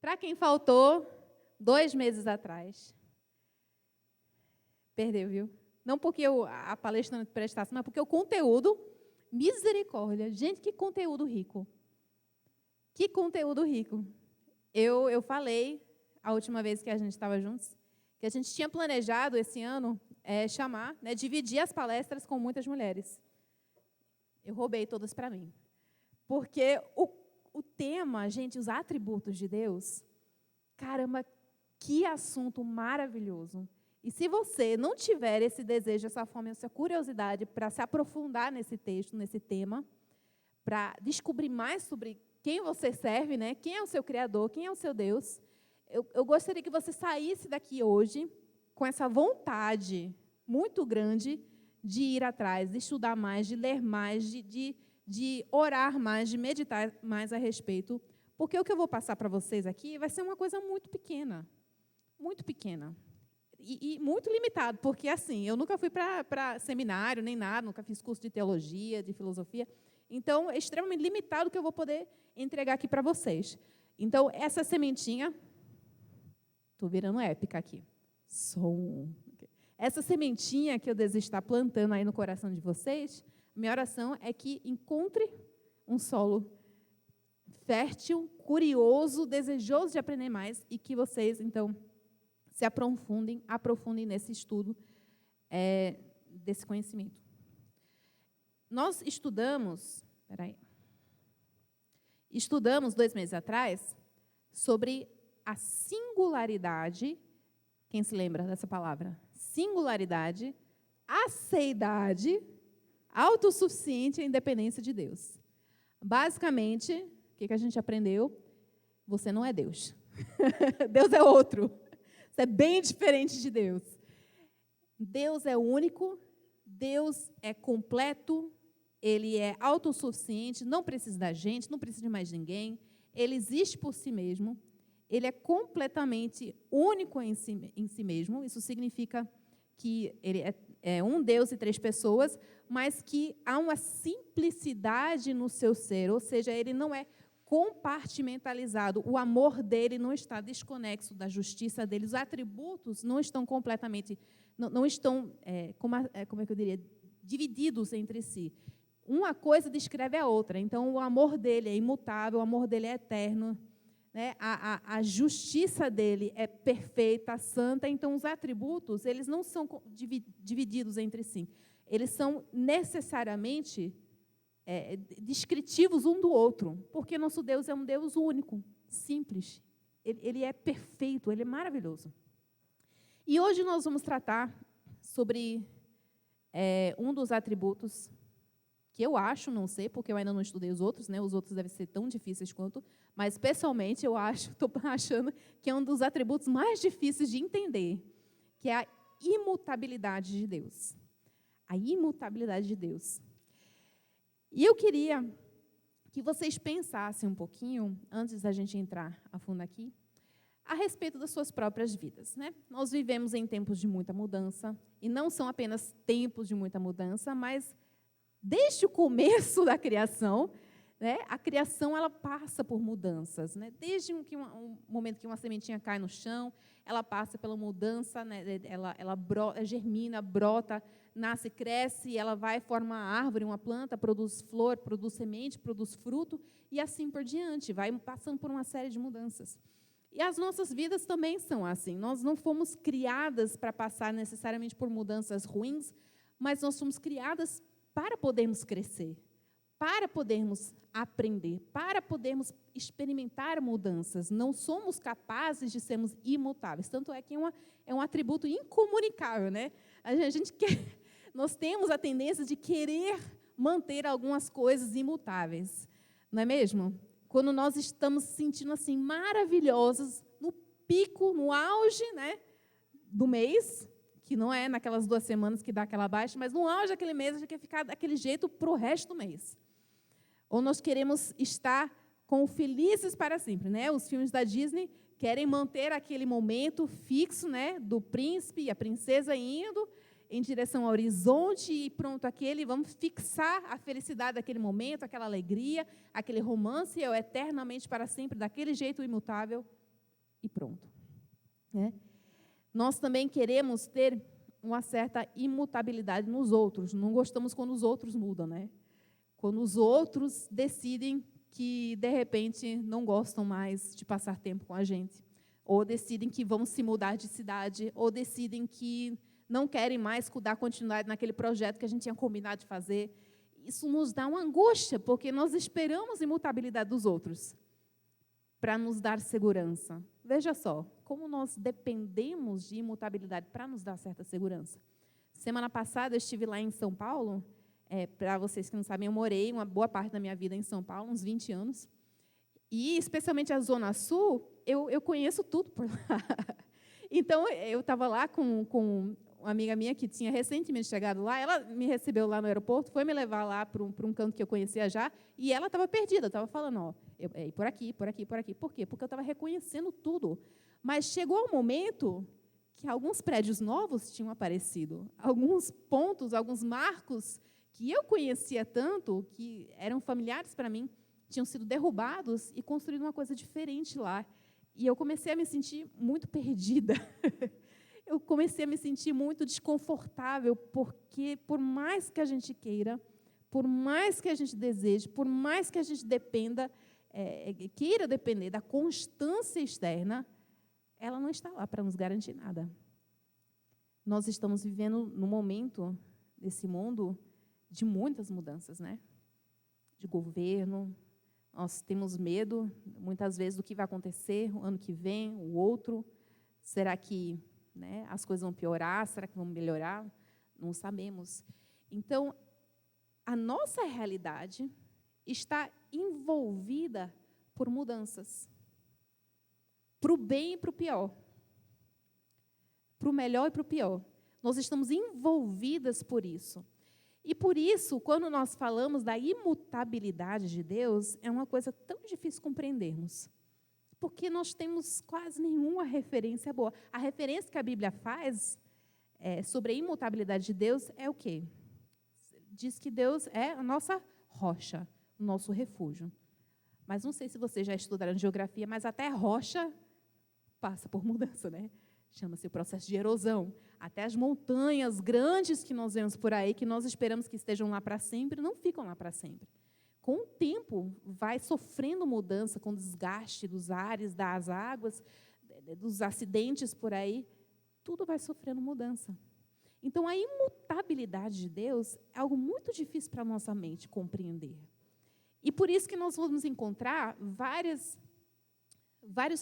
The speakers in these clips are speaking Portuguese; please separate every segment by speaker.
Speaker 1: Para quem faltou 2 meses atrás, perdeu, viu? Não porque a palestra não prestasse, mas porque o conteúdo, misericórdia. Gente, que conteúdo rico. Que conteúdo rico. Eu falei, a última vez que a gente estava juntos, que a gente tinha planejado esse ano chamar, dividir as palestras com muitas mulheres. Eu roubei todas para mim. Porque o tema, gente, os atributos de Deus, caramba, que assunto maravilhoso. E se você não tiver esse desejo, essa fome, essa curiosidade para se aprofundar nesse texto, nesse tema, para descobrir mais sobre quem você serve, né? Quem é o seu Criador, quem é o seu Deus, eu gostaria que você saísse daqui hoje com essa vontade muito grande de ir atrás, de estudar mais, de ler mais, de orar mais, de meditar mais a respeito. Porque o que eu vou passar para vocês aqui vai ser uma coisa muito pequena. Muito pequena. E muito limitado, porque, assim, eu nunca fui para seminário, nem nada, nunca fiz curso de teologia, de filosofia. Então, é extremamente limitado o que eu vou poder entregar aqui para vocês. Então, essa sementinha... Estou virando épica aqui. Essa sementinha que eu desejo estar plantando aí no coração de vocês, minha oração é que encontre um solo fértil, curioso, desejoso de aprender mais, e que vocês, então, se aprofundem nesse estudo desse conhecimento. Nós estudamos 2 meses atrás sobre a singularidade, quem se lembra dessa palavra? Singularidade, aceidade, autossuficiente e independência de Deus. Basicamente, o que a gente aprendeu? Você não é Deus. Deus é outro. Isso é bem diferente de Deus. Deus é único, Deus é completo, Ele é autossuficiente, não precisa da gente, não precisa de mais ninguém, Ele existe por si mesmo, Ele é completamente único em si mesmo, isso significa que Ele é um Deus e 3 pessoas, mas que há uma simplicidade no seu ser, ou seja, Ele não é compartimentalizado, o amor dele não está desconexo da justiça dele, os atributos não estão completamente, não estão, como é que eu diria, divididos entre si. Uma coisa descreve a outra, então o amor dele é imutável, o amor dele é eterno, né? A justiça dele é perfeita, santa, então os atributos, eles não são divididos entre si, eles são necessariamente descritivos um do outro, porque nosso Deus é um Deus único, simples, ele é perfeito, ele é maravilhoso. E hoje nós vamos tratar sobre um dos atributos que eu acho, não sei, porque eu ainda não estudei os outros, né? Os outros devem ser tão difíceis quanto, mas pessoalmente eu estou achando que é um dos atributos mais difíceis de entender, que é a imutabilidade de Deus. A imutabilidade de Deus. E eu queria que vocês pensassem um pouquinho, antes da gente entrar a fundo aqui, a respeito das suas próprias vidas, né? Nós vivemos em tempos de muita mudança, e não são apenas tempos de muita mudança, mas desde o começo da criação, né, a criação ela passa por mudanças, né? Desde um momento que uma sementinha cai no chão, ela passa pela mudança, né? ela germina, brota, nasce, cresce, ela vai formar uma árvore, uma planta, produz flor, produz semente, produz fruto, e assim por diante, vai passando por uma série de mudanças. E as nossas vidas também são assim. Nós não fomos criadas para passar necessariamente por mudanças ruins, mas nós fomos criadas para podermos crescer, para podermos aprender, para podermos experimentar mudanças. Não somos capazes de sermos imutáveis. Tanto é que é um atributo incomunicável, né? Nós temos a tendência de querer manter algumas coisas imutáveis, não é mesmo? Quando nós estamos sentindo assim maravilhosos, no pico, no auge, né, do mês, que não é naquelas 2 semanas que dá aquela baixa, mas no auge daquele mês a gente quer ficar daquele jeito para o resto do mês. Ou nós queremos estar com felizes para sempre, né? Os filmes da Disney querem manter aquele momento fixo, né, do príncipe e a princesa indo em direção ao horizonte e pronto, vamos fixar a felicidade daquele momento, aquela alegria, aquele romance, eternamente para sempre, daquele jeito imutável. e pronto. Né? Nós também queremos ter uma certa imutabilidade nos outros. Não gostamos quando os outros mudam, né? Quando os outros decidem que, de repente, não gostam mais de passar tempo com a gente, ou decidem que vão se mudar de cidade, ou decidem que não querem mais dar continuidade naquele projeto que a gente tinha combinado de fazer. Isso nos dá uma angústia, porque nós esperamos a imutabilidade dos outros para nos dar segurança. Veja só, como nós dependemos de imutabilidade para nos dar certa segurança. Semana passada eu estive lá em São Paulo. Para vocês que não sabem, eu morei uma boa parte da minha vida em São Paulo, uns 20 anos. E, especialmente a Zona Sul, eu conheço tudo por lá. Então, eu estava lá com uma amiga minha que tinha recentemente chegado lá. Ela me recebeu lá no aeroporto, foi me levar lá para um canto que eu conhecia já, e ela estava perdida, estava falando, por aqui, por aqui, por aqui. Por quê? Porque eu estava reconhecendo tudo. Mas chegou um momento que alguns prédios novos tinham aparecido, alguns pontos, alguns marcos que eu conhecia tanto, que eram familiares para mim, tinham sido derrubados e construído uma coisa diferente lá. E eu comecei a me sentir muito perdida. Eu comecei a me sentir muito desconfortável, porque por mais que a gente queira, por mais que a gente deseje, por mais que a gente queira depender da constância externa, ela não está lá para nos garantir nada. Nós estamos vivendo num momento, nesse mundo, de muitas mudanças, né? De governo. Nós temos medo, muitas vezes, do que vai acontecer o ano que vem, o outro. Será que, né, as coisas vão piorar? Será que vão melhorar? Não sabemos. Então, a nossa realidade está envolvida por mudanças. Para o bem e para o pior. Para o melhor e para o pior. Nós estamos envolvidas por isso. E por isso, quando nós falamos da imutabilidade de Deus, é uma coisa tão difícil compreendermos. Porque nós temos quase nenhuma referência boa. A referência que a Bíblia faz sobre a imutabilidade de Deus é o quê? Diz que Deus é a nossa rocha, o nosso refúgio. Mas não sei se vocês já estudaram geografia, mas até rocha passa por mudança, né? Chama-se o processo de erosão. Até as montanhas grandes que nós vemos por aí, que nós esperamos que estejam lá para sempre, não ficam lá para sempre. Com o tempo, vai sofrendo mudança com o desgaste dos ares, das águas, dos acidentes por aí. Tudo vai sofrendo mudança. Então, a imutabilidade de Deus é algo muito difícil para a nossa mente compreender. E por isso que nós vamos encontrar vários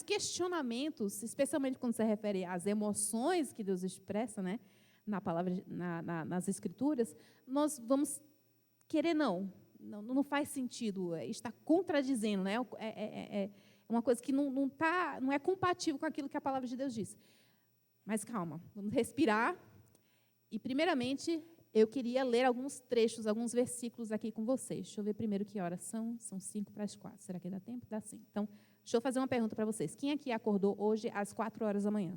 Speaker 1: questionamentos, especialmente quando se refere às emoções que Deus expressa, né, na palavra, nas Escrituras. Nós vamos querer não faz sentido, está contradizendo, né? É uma coisa que não é compatível com aquilo que a palavra de Deus diz. Mas calma, vamos respirar. E, primeiramente, eu queria ler alguns trechos, alguns versículos aqui com vocês. Deixa eu ver primeiro que horas são. São 5:45. Será que dá tempo? Dá sim. Então, deixa eu fazer uma pergunta para vocês. Quem aqui acordou hoje às 4 horas da manhã?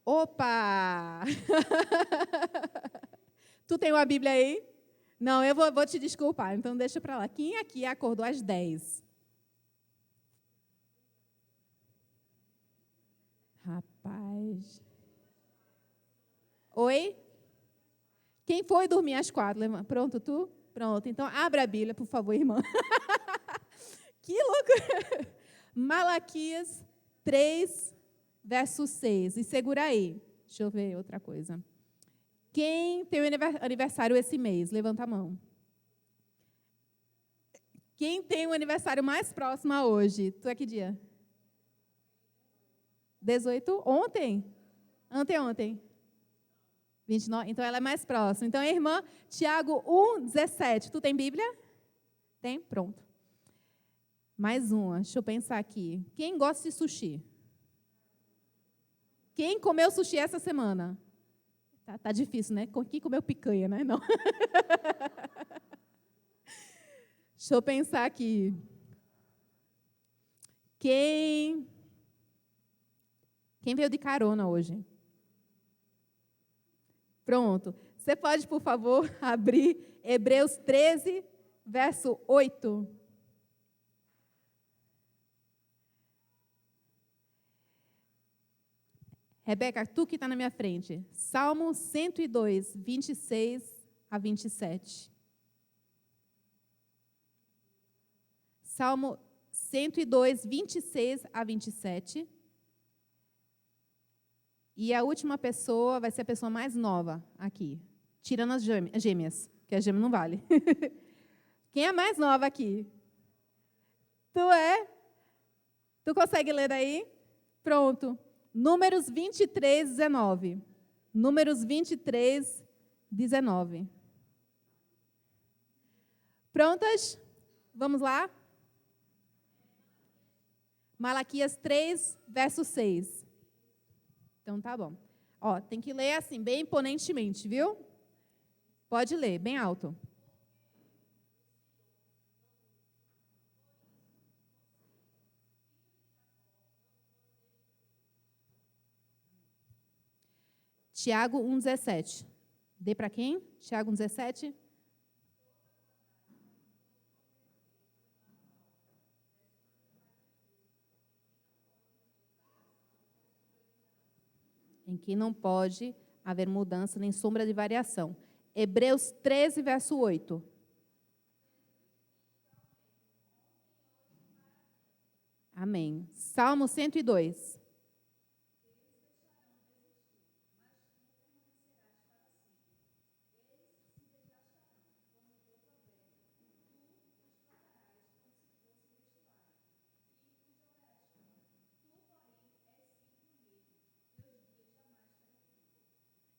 Speaker 1: Opa! Tu tem uma Bíblia aí? Não, eu vou te desculpar, então deixa para lá. Quem aqui acordou às 10? Rapaz. Oi? Quem foi dormir às 4? Pronto, tu? Pronto, então abra a Bíblia, por favor, irmã. Que loucura! Malaquias 3, verso 6. E segura aí. Deixa eu ver outra coisa. Quem tem aniversário esse mês? Levanta a mão. Quem tem o aniversário mais próximo a hoje? Tu é que dia? 18? Ontem? Anteontem. 29? Então, ela é mais próxima. Então, a irmã, Tiago 1:17. Tu tem Bíblia? Tem? Pronto. Mais uma. Deixa eu pensar aqui. Quem gosta de sushi? Quem comeu sushi essa semana? Tá difícil, né? Quem comeu picanha, né? Não. Deixa eu pensar aqui. Quem veio de carona hoje? Pronto. Você pode, por favor, abrir Hebreus 13, verso 8. Rebeca, tu que está na minha frente. Salmo 102, 26 a 27. Salmo 102, 26 a 27. E a última pessoa vai ser a pessoa mais nova aqui. Tirando as gêmeas, que a gêmea não vale. Quem é a mais nova aqui? Tu é? Tu consegue ler daí? Pronto. Números 23, 19. Números 23, 19. Prontas? Vamos lá? Malaquias 3, verso 6. Então, tá bom. Ó, tem que ler assim, bem imponentemente, viu? Pode ler, bem alto. Tiago 1,17. Dê para quem? Tiago 1,17. Em que não pode haver mudança nem sombra de variação. Hebreus 13, verso 8. Amém. Salmo 102.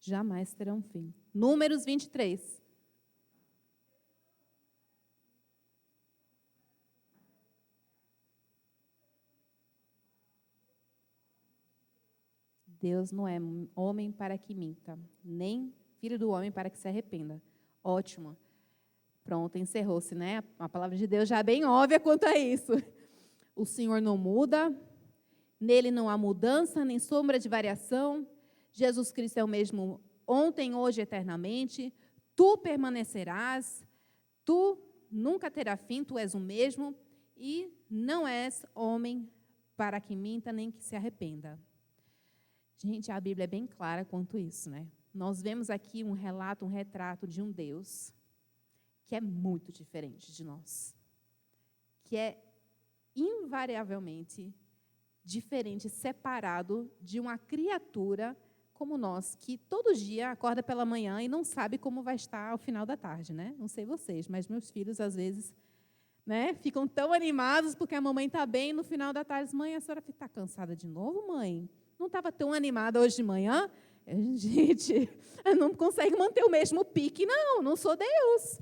Speaker 1: Jamais terão fim. Números 23. Deus não é homem para que minta, nem filho do homem para que se arrependa. Ótimo. Pronto, encerrou-se, né? A palavra de Deus já é bem óbvia quanto a isso. O Senhor não muda, nele não há mudança, nem sombra de variação. Jesus Cristo é o mesmo ontem, hoje, eternamente. Tu permanecerás, tu nunca terás fim, tu és o mesmo, e não és homem para que minta, nem que se arrependa. Gente, a Bíblia é bem clara quanto isso, né? Nós vemos aqui um relato, um retrato de um Deus que é muito diferente de nós, que é invariavelmente diferente, separado de uma criatura como nós, que todo dia acorda pela manhã e não sabe como vai estar ao final da tarde, né? Não sei vocês, mas meus filhos, às vezes, né, ficam tão animados porque a mamãe está bem, e no final da tarde, mãe, a senhora está cansada de novo, mãe? Não estava tão animada hoje de manhã? Gente, não consegue manter o mesmo pique. Não sou Deus.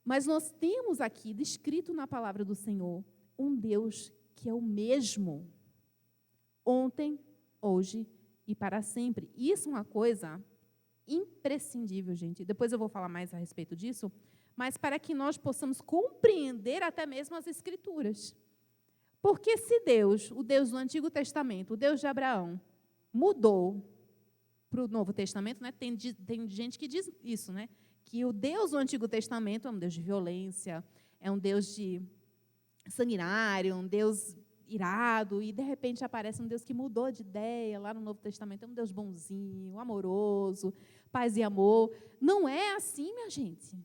Speaker 1: Mas nós temos aqui, descrito na palavra do Senhor, um Deus que é o mesmo ontem, hoje e para sempre. Isso é uma coisa imprescindível, gente. Depois eu vou falar mais a respeito disso, mas para que nós possamos compreender até mesmo as Escrituras. Porque se Deus, o Deus do Antigo Testamento, o Deus de Abraão, mudou para o Novo Testamento, né? Tem gente que diz isso, né? Que o Deus do Antigo Testamento é um Deus de violência, é um Deus de sanguinário, um Deus irado, e de repente aparece um Deus que mudou de ideia lá no Novo Testamento, é um Deus bonzinho, amoroso, paz e amor. Não é assim, minha gente.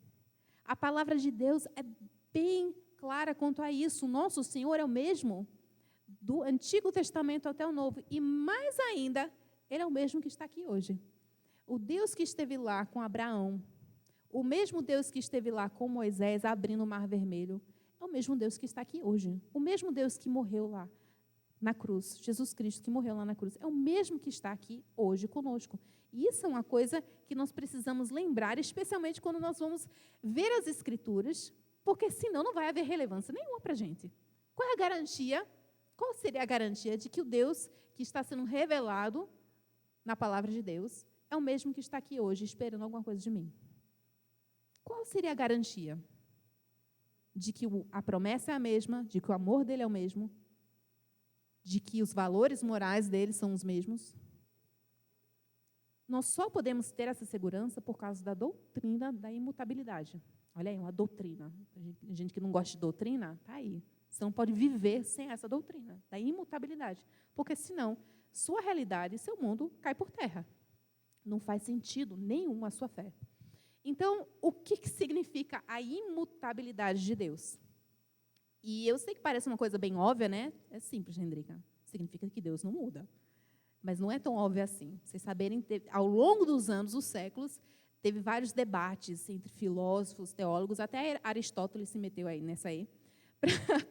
Speaker 1: A palavra de Deus é bem clara quanto a isso. O nosso Senhor é o mesmo do Antigo Testamento até o Novo, e mais ainda, Ele é o mesmo que está aqui hoje. O Deus que esteve lá com Abraão, o mesmo Deus que esteve lá com Moisés abrindo o Mar Vermelho, é o mesmo Deus que está aqui hoje. O mesmo Deus que morreu lá na cruz, Jesus Cristo que morreu lá na cruz, é o mesmo que está aqui hoje conosco. E isso é uma coisa que nós precisamos lembrar, especialmente quando nós vamos ver as Escrituras, porque senão não vai haver relevância nenhuma para a gente. Qual é a garantia? Qual seria a garantia de que o Deus que está sendo revelado na palavra de Deus é o mesmo que está aqui hoje, esperando alguma coisa de mim? Qual seria a garantia de que a promessa é a mesma, de que o amor dele é o mesmo, de que os valores morais dele são os mesmos? Nós só podemos ter essa segurança por causa da doutrina da imutabilidade. Olha aí, uma doutrina. Gente que não gosta de doutrina, está aí. Você não pode viver sem essa doutrina da imutabilidade, porque senão sua realidade, seu mundo cai por terra. Não faz sentido nenhum a sua fé. Então, o que significa a imutabilidade de Deus? E eu sei que parece uma coisa bem óbvia, né? É simples, Hendrika. Significa que Deus não muda. Mas não é tão óbvio assim. Vocês saberem, ao longo dos anos, dos séculos, teve vários debates entre filósofos, teólogos, até Aristóteles se meteu aí nessa aí,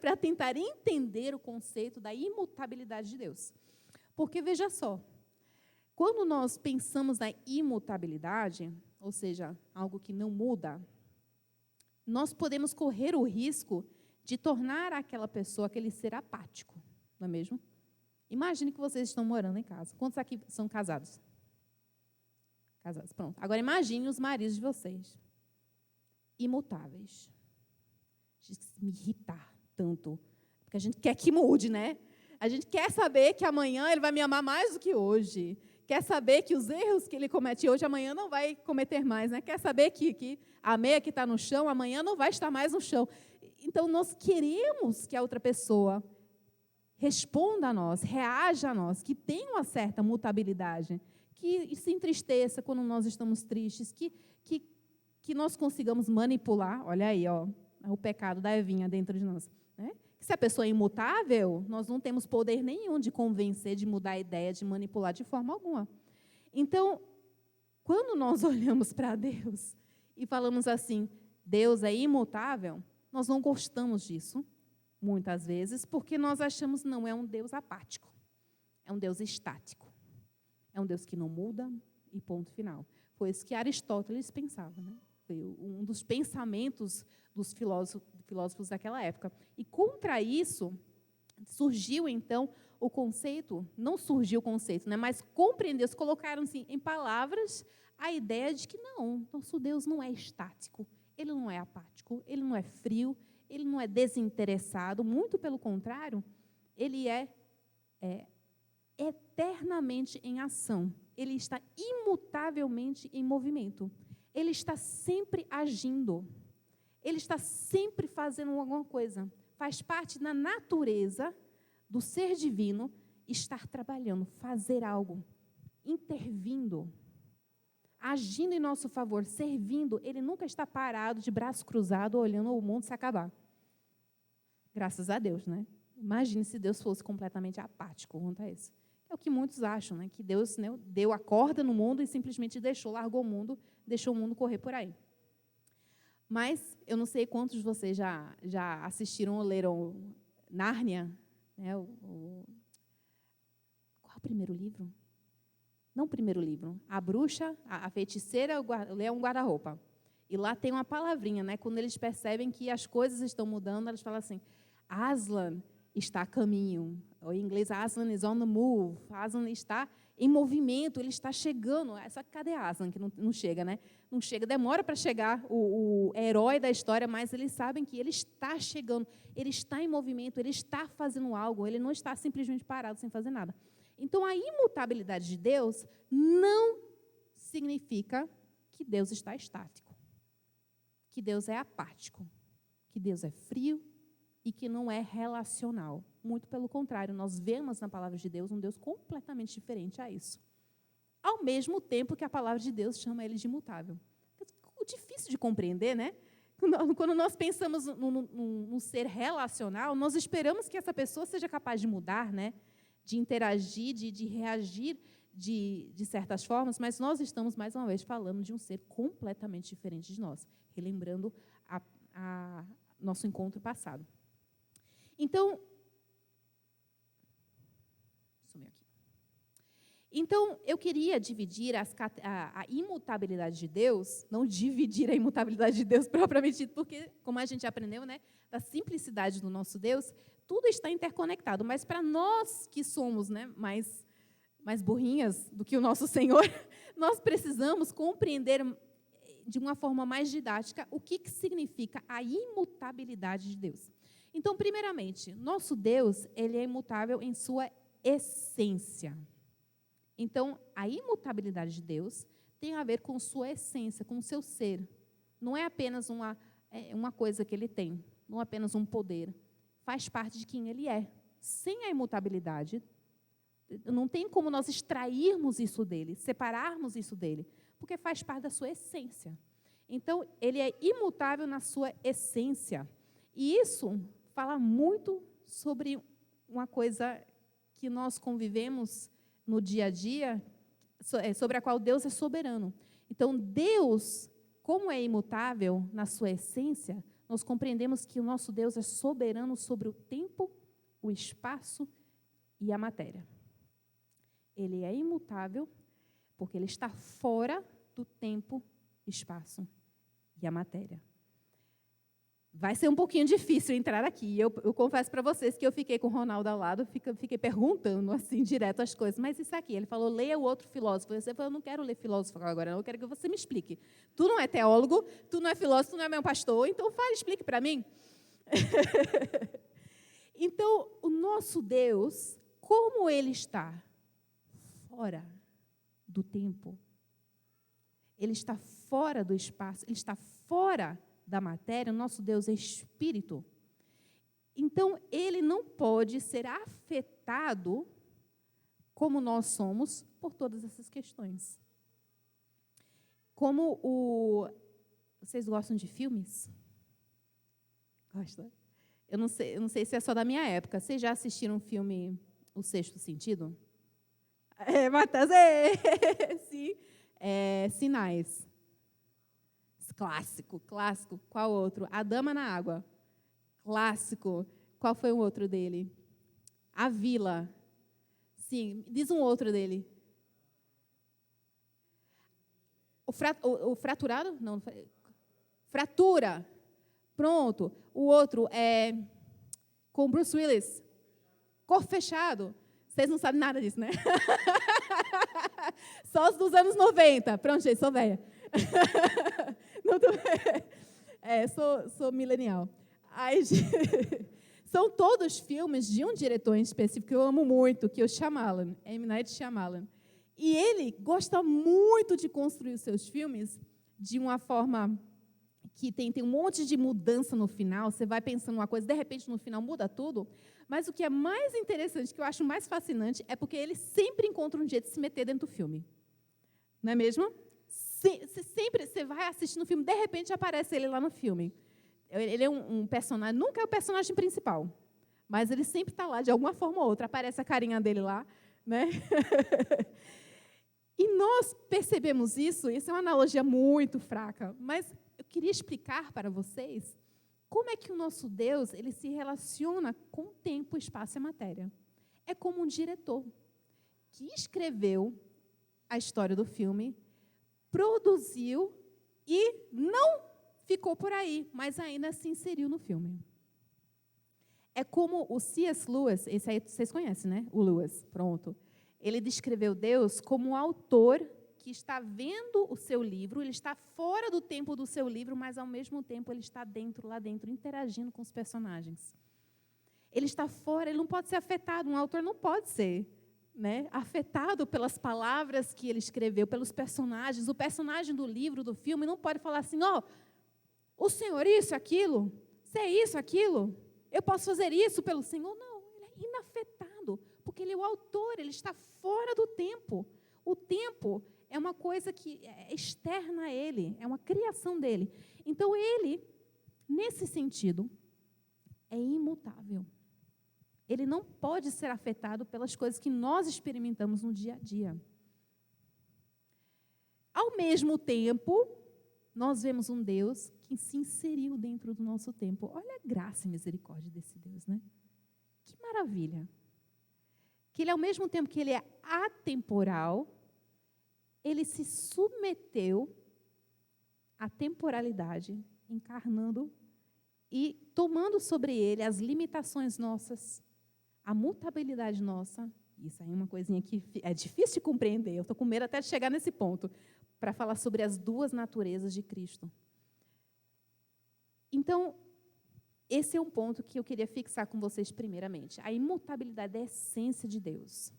Speaker 1: para tentar entender o conceito da imutabilidade de Deus. Porque, veja só, quando nós pensamos na imutabilidade, ou seja, algo que não muda, nós podemos correr o risco de tornar aquela pessoa, aquele ser apático, não é mesmo? Imagine que vocês estão morando em casa. Quantos aqui são casados? Casados, pronto. Agora imagine os maridos de vocês. Imutáveis. Me irritar tanto. Porque a gente quer que mude, né? A gente quer saber que amanhã ele vai me amar mais do que hoje. Quer saber que os erros que ele comete hoje, amanhã não vai cometer mais, né? Quer saber que a meia que está no chão, amanhã não vai estar mais no chão. Então, nós queremos que a outra pessoa responda a nós, reaja a nós, que tenha uma certa mutabilidade, que se entristeça quando nós estamos tristes, que nós consigamos manipular. Olha aí, ó, o pecado da Evinha dentro de nós, né? Se a pessoa é imutável, nós não temos poder nenhum de convencer, de mudar a ideia, de manipular de forma alguma. Então, quando nós olhamos para Deus e falamos assim, Deus é imutável, nós não gostamos disso, muitas vezes, porque nós achamos que não é um Deus apático, é um Deus estático, é um Deus que não muda e ponto final. Foi isso que Aristóteles pensava, né? Foi um dos pensamentos dos filósofos daquela época. E contra isso, surgiu, então, o conceito, não surgiu o conceito, né, mas compreendeu-se, colocaram assim, em palavras a ideia de que não, nosso Deus não é estático, ele não é apático, ele não é frio, ele não é desinteressado, muito pelo contrário, ele é eternamente em ação, ele está imutavelmente em movimento. Ele está sempre agindo. Ele está sempre fazendo alguma coisa. Faz parte da natureza do ser divino estar trabalhando, fazer algo, intervindo, agindo em nosso favor, servindo. Ele nunca está parado, de braço cruzado, olhando o mundo se acabar. Graças a Deus, né? Imagine se Deus fosse completamente apático quanto a isso. É o que muitos acham, né? Que Deus, né, deu a corda no mundo e simplesmente largou o mundo, deixou o mundo correr por aí. Mas eu não sei quantos de vocês já assistiram ou leram Nárnia, né? Qual é o primeiro livro? Não o primeiro livro. A bruxa, a feiticeira, o leão guarda-roupa. E lá tem uma palavrinha, né? Quando eles percebem que as coisas estão mudando, eles falam assim, Aslan está a caminho. Ou em inglês, Aslan is on the move. Aslan está em movimento, ele está chegando. Só que cadê Aslan, que não chega, né? Não chega, demora para chegar o herói da história, mas eles sabem que ele está chegando, ele está em movimento, ele está fazendo algo, ele não está simplesmente parado sem fazer nada. Então, a imutabilidade de Deus não significa que Deus está estático, que Deus é apático, que Deus é frio e que não é relacional. Muito pelo contrário, nós vemos na palavra de Deus um Deus completamente diferente a isso. Ao mesmo tempo que a palavra de Deus chama ele de imutável. É difícil de compreender, né? Quando nós pensamos num ser relacional, nós esperamos que essa pessoa seja capaz de mudar, né? De interagir, de reagir de certas formas, mas nós estamos, mais uma vez, falando de um ser completamente diferente de nós, relembrando nosso encontro passado. Então, sumiu aqui. Então, eu queria dividir a imutabilidade de Deus, não dividir a imutabilidade de Deus propriamente dito, porque, como a gente aprendeu, né, da simplicidade do nosso Deus, tudo está interconectado, mas para nós que somos, né, mais burrinhas do que o nosso Senhor, nós precisamos compreender de uma forma mais didática o que significa a imutabilidade de Deus. Então, primeiramente, nosso Deus, ele é imutável em sua essência. Então, a imutabilidade de Deus tem a ver com sua essência, com o seu ser. Não é apenas uma coisa que ele tem, não é apenas um poder. faz parte de quem Ele é. Sem a imutabilidade, não tem como nós extrairmos isso dele, separarmos isso dele, porque faz parte da sua essência. Então, Ele é imutável na sua essência. E isso fala muito sobre uma coisa que nós convivemos no dia a dia, sobre a qual Deus é soberano. Então, Deus, como é imutável na sua essência, nós compreendemos que o nosso Deus é soberano sobre o tempo, o espaço e a matéria. Ele é imutável porque Ele está fora do tempo, espaço e a matéria. Vai ser um pouquinho difícil entrar aqui. Eu confesso para vocês que eu fiquei com o Ronaldo ao lado, fiquei perguntando assim, direto as coisas. Mas isso aqui, ele falou, leia o outro filósofo. Eu falei, eu não quero ler filósofo agora, não. Eu quero que você me explique. Tu não é teólogo, tu não é filósofo, tu não é meu pastor, então explique para mim. Então, o nosso Deus, como Ele está fora do tempo, Ele está fora do espaço, Ele está fora da matéria, o nosso Deus é espírito. Então, Ele não pode ser afetado como nós somos por todas essas questões. Vocês gostam de filmes? Gostam? Eu não sei se é só da minha época. Vocês já assistiram o filme O Sexto Sentido? Matheus, sim. Sinais. Clássico. Qual outro? A Dama na Água. Clássico. Qual foi o outro dele? A Vila. Sim, diz um outro dele. O Fraturado? Não. Fratura. Pronto. O outro é com Bruce Willis. Corpo Fechado. Vocês não sabem nada disso, né? Só os dos anos 90. Pronto, gente, sou velha. Não tô... sou milenial. São todos filmes de um diretor em específico que eu amo muito, que é o Shyamalan, M. Night Shyamalan. E ele gosta muito de construir os seus filmes de uma forma que tem um monte de mudança no final. Você vai pensando uma coisa, de repente no final muda tudo. Mas o que é mais interessante, que eu acho mais fascinante, é porque ele sempre encontra um jeito de se meter dentro do filme. Não é mesmo? Sempre você vai assistindo o filme, de repente aparece ele lá no filme. Ele é um personagem, nunca é o personagem principal, mas ele sempre está lá, de alguma forma ou outra, aparece a carinha dele lá, né? E nós percebemos isso é uma analogia muito fraca, mas eu queria explicar para vocês como é que o nosso Deus ele se relaciona com o tempo, o espaço e a matéria. É como um diretor que escreveu a história do filme, produziu e não ficou por aí, mas ainda se inseriu no filme. É como o C.S. Lewis, esse aí vocês conhecem, né? O Lewis, pronto. Ele descreveu Deus como um autor que está vendo o seu livro, ele está fora do tempo do seu livro, mas, ao mesmo tempo, ele está lá dentro, interagindo com os personagens. Ele está fora, ele não pode ser afetado, um autor não pode ser, né, afetado pelas palavras que ele escreveu, pelos personagens. O personagem do livro, do filme, não pode falar assim, o Senhor isso, aquilo, se é isso, aquilo, eu posso fazer isso pelo Senhor. Não, ele é inafetado, porque ele é o autor, ele está fora do tempo. O tempo é uma coisa que é externa a ele, é uma criação dele. Então, ele, nesse sentido, é imutável. Ele não pode ser afetado pelas coisas que nós experimentamos no dia a dia. Ao mesmo tempo, nós vemos um Deus que se inseriu dentro do nosso tempo. Olha a graça e misericórdia desse Deus, né? Que maravilha! Que ele, ao mesmo tempo que ele é atemporal, ele se submeteu à temporalidade, encarnando e tomando sobre ele as limitações nossas, a mutabilidade nossa. Isso aí é uma coisinha que é difícil de compreender. Eu estou com medo até de chegar nesse ponto, para falar sobre as duas naturezas de Cristo. Então, esse é um ponto que eu queria fixar com vocês primeiramente. A imutabilidade da essência de Deus.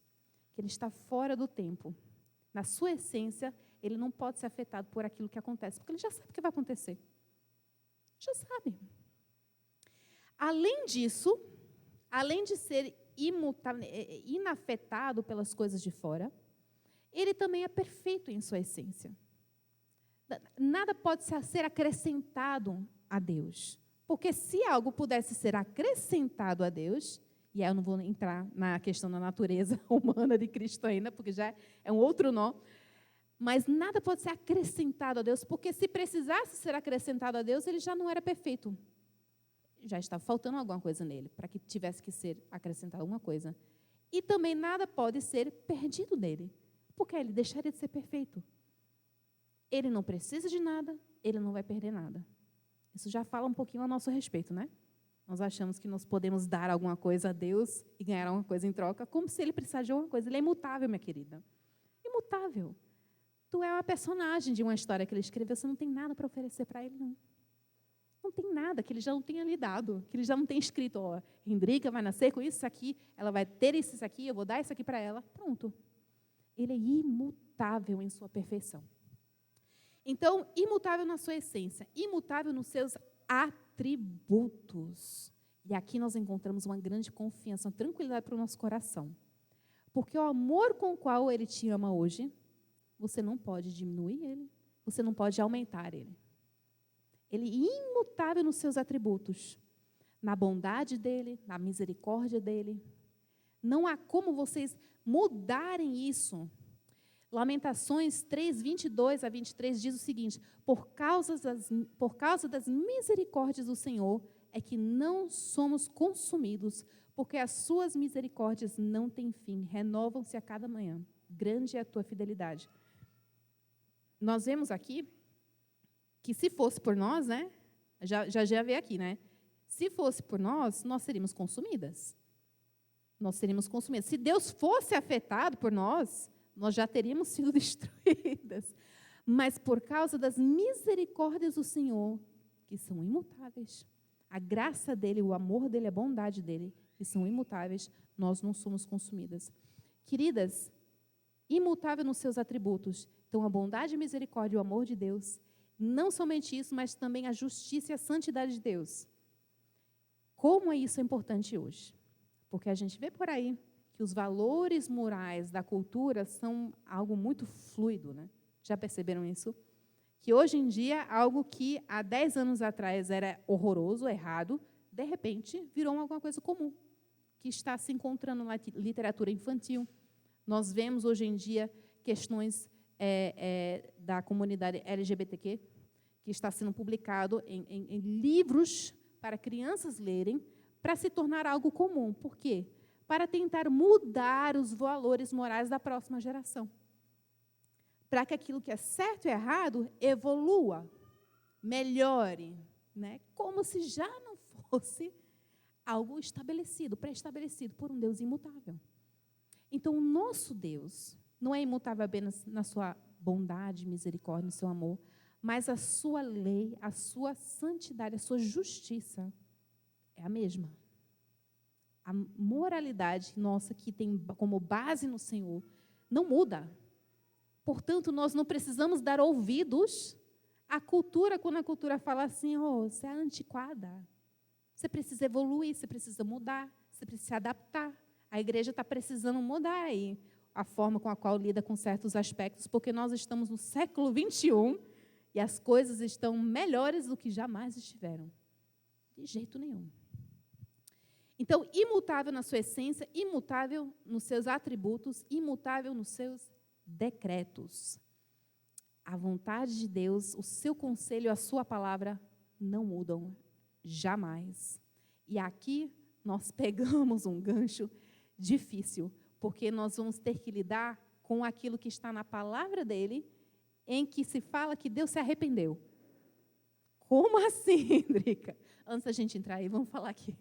Speaker 1: Que ele está fora do tempo. Na sua essência, ele não pode ser afetado por aquilo que acontece, porque ele já sabe o que vai acontecer. Já sabe. Além disso, além de ser inafetado pelas coisas de fora, ele também é perfeito em sua essência. Nada pode ser acrescentado a Deus. Porque se algo pudesse ser acrescentado a Deus, e aí eu não vou entrar na questão da natureza humana de Cristo ainda, porque já é um outro nó, mas nada pode ser acrescentado a Deus, porque se precisasse ser acrescentado a Deus, ele já não era perfeito. Já estava faltando alguma coisa nele, para que tivesse que ser acrescentado alguma coisa. E também nada pode ser perdido dele, porque ele deixaria de ser perfeito. Ele não precisa de nada, ele não vai perder nada. Isso já fala um pouquinho a nosso respeito, né? Nós achamos que nós podemos dar alguma coisa a Deus e ganhar alguma coisa em troca, como se ele precisasse de alguma coisa. Ele é imutável, minha querida. Imutável. Tu é uma personagem de uma história que ele escreveu, você não tem nada para oferecer para ele, não. Não tem nada que ele já não tenha lhe dado, que ele já não tenha escrito, ó, Hendrika vai nascer com isso aqui, ela vai ter isso aqui, eu vou dar isso aqui para ela. Pronto. Ele é imutável em sua perfeição. Então, imutável na sua essência, imutável nos seus atributos. E aqui nós encontramos uma grande confiança, uma tranquilidade para o nosso coração. Porque o amor com o qual ele te ama hoje, você não pode diminuir ele, você não pode aumentar ele. Ele é imutável nos seus atributos, na bondade dele, na misericórdia dele. Não há como vocês mudarem isso. Lamentações 3, 22 a 23 diz o seguinte: por causa das misericórdias do Senhor é que não somos consumidos, porque as suas misericórdias não têm fim, renovam-se a cada manhã. Grande é a tua fidelidade. Nós vemos aqui que se fosse por nós, né? Já veio aqui, né? Se fosse por nós, nós seríamos consumidas. Nós seríamos consumidas. Se Deus fosse afetado por nós já teríamos sido destruídas. Mas por causa das misericórdias do Senhor, que são imutáveis, a graça dele, o amor dele, a bondade dele, que são imutáveis, nós não somos consumidas. Queridas, imutável nos seus atributos, então a bondade, a misericórdia e o amor de Deus, não somente isso, mas também a justiça e a santidade de Deus. Como isso é importante hoje? Porque a gente vê por aí que os valores morais da cultura são algo muito fluido, né? Já perceberam isso? Que hoje em dia, algo que há 10 anos atrás era horroroso, errado, de repente virou alguma coisa comum, que está se encontrando na literatura infantil. Nós vemos hoje em dia questões da comunidade LGBTQ, que está sendo publicado em livros para crianças lerem, para se tornar algo comum. Por quê? Para tentar mudar os valores morais da próxima geração. Para que aquilo que é certo e errado evolua, melhore, né? Como se já não fosse algo estabelecido, pré-estabelecido por um Deus imutável. Então, o nosso Deus não é imutável apenas na sua bondade, misericórdia, no seu amor, mas a sua lei, a sua santidade, a sua justiça é a mesma. A moralidade nossa, que tem como base no Senhor, não muda. Portanto, nós não precisamos dar ouvidos à cultura, quando a cultura fala assim, você é antiquada. Você precisa evoluir, você precisa mudar, você precisa se adaptar. A igreja está precisando mudar aí a forma com a qual lida com certos aspectos, porque nós estamos no século 21 e as coisas estão melhores do que jamais estiveram. De jeito nenhum. Então, imutável na sua essência, imutável nos seus atributos, imutável nos seus decretos. A vontade de Deus, o seu conselho, a sua palavra não mudam jamais. E aqui nós pegamos um gancho difícil, porque nós vamos ter que lidar com aquilo que está na palavra dele, em que se fala que Deus se arrependeu. Como assim, Hendrika? Antes da gente entrar aí, vamos falar aqui.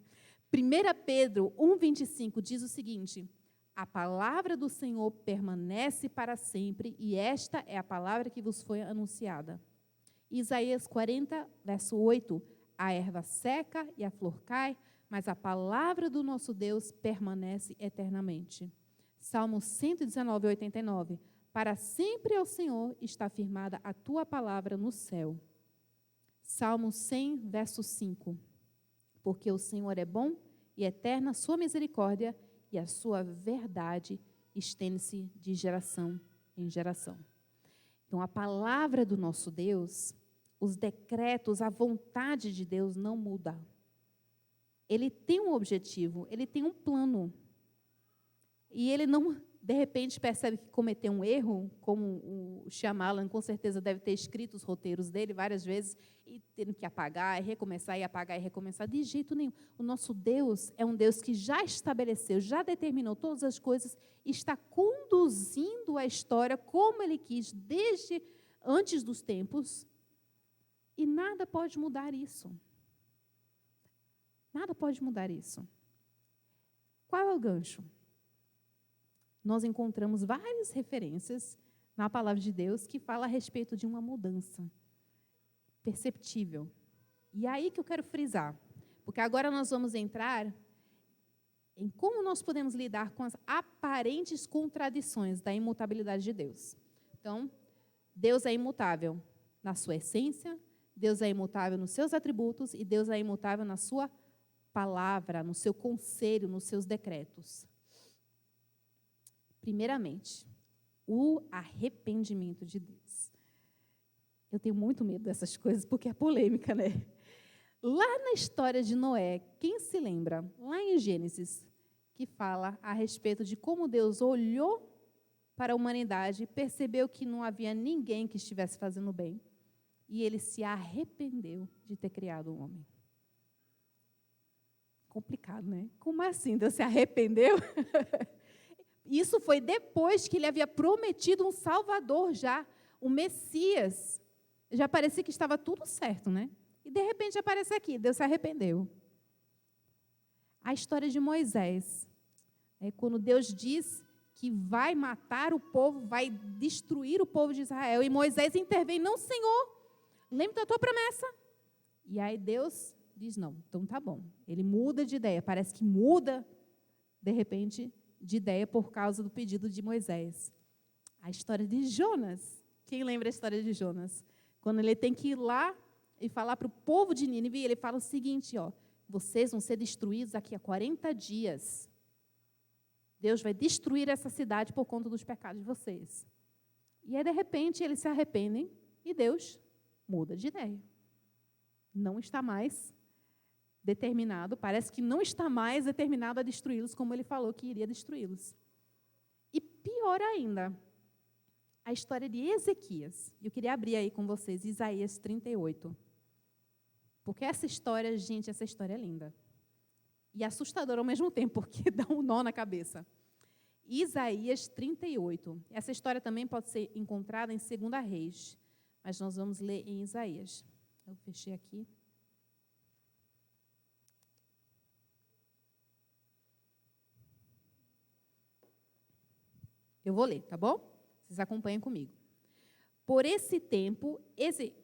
Speaker 1: 1 Pedro 1,25 diz o seguinte: a palavra do Senhor permanece para sempre, e esta é a palavra que vos foi anunciada. Isaías 40, verso 8, a erva seca e a flor cai, mas a palavra do nosso Deus permanece eternamente. Salmo 119, 89, para sempre ao Senhor está firmada a tua palavra no céu. Salmo 100, verso 5, porque o Senhor é bom e eterna a sua misericórdia, e a sua verdade estende-se de geração em geração. Então, a palavra do nosso Deus, os decretos, a vontade de Deus não muda. Ele tem um objetivo, ele tem um plano. E ele não, de repente, percebe que cometeu um erro, como o Shyamalan com certeza deve ter escrito os roteiros dele várias vezes, e tendo que apagar, e recomeçar, e apagar, e recomeçar. De jeito nenhum. O nosso Deus é um Deus que já estabeleceu, já determinou todas as coisas, e está conduzindo a história como Ele quis, desde antes dos tempos, e nada pode mudar isso. Nada pode mudar isso. Qual é o gancho? Nós encontramos várias referências na palavra de Deus que fala a respeito de uma mudança perceptível. E é aí que eu quero frisar, porque agora nós vamos entrar em como nós podemos lidar com as aparentes contradições da imutabilidade de Deus. Então, Deus é imutável na sua essência, Deus é imutável nos seus atributos e Deus é imutável na sua palavra, no seu conselho, nos seus decretos. Primeiramente, o arrependimento de Deus. Eu tenho muito medo dessas coisas, porque é polêmica, né? Lá na história de Noé, quem se lembra? Lá em Gênesis, que fala a respeito de como Deus olhou para a humanidade e percebeu que não havia ninguém que estivesse fazendo bem. E ele se arrependeu de ter criado o homem. Complicado, né? Como assim? Deus se arrependeu? Isso foi depois que ele havia prometido um Salvador já, o Messias. Já parecia que estava tudo certo, né? E de repente aparece aqui, Deus se arrependeu. A história de Moisés, quando Deus diz que vai matar o povo, vai destruir o povo de Israel, e Moisés intervém, não, Senhor, lembra da tua promessa. E aí Deus diz, não, então tá bom. Ele muda de ideia, parece que muda, de repente, de ideia por causa do pedido de Moisés. A história de Jonas. Quem lembra a história de Jonas? Quando ele tem que ir lá e falar para o povo de Nínive, ele fala o seguinte, vocês vão ser destruídos daqui a 40 dias. Deus vai destruir essa cidade por conta dos pecados de vocês. E aí, de repente, eles se arrependem e Deus muda de ideia. Não está mais determinado, parece que não está mais determinado a destruí-los como ele falou que iria destruí-los. E pior ainda, a história de Ezequias. Eu queria abrir aí com vocês Isaías 38. Porque essa história, gente, essa história é linda. E assustadora ao mesmo tempo, porque dá um nó na cabeça. Isaías 38. Essa história também pode ser encontrada em 2 Reis, mas nós vamos ler em Isaías. Eu fechei aqui. Eu vou ler, tá bom? Vocês acompanhem comigo. Por esse tempo,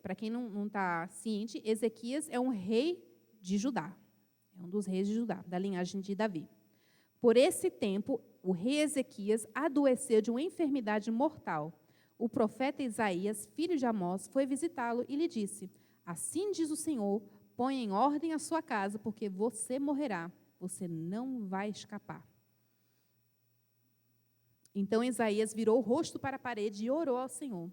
Speaker 1: para quem não está ciente, Ezequias é um rei de Judá. É um dos reis de Judá, da linhagem de Davi. Por esse tempo, o rei Ezequias adoeceu de uma enfermidade mortal. O profeta Isaías, filho de Amós, foi visitá-lo e lhe disse, assim diz o Senhor, põe em ordem a sua casa, porque você morrerá, você não vai escapar. Então Isaías virou o rosto para a parede e orou ao Senhor.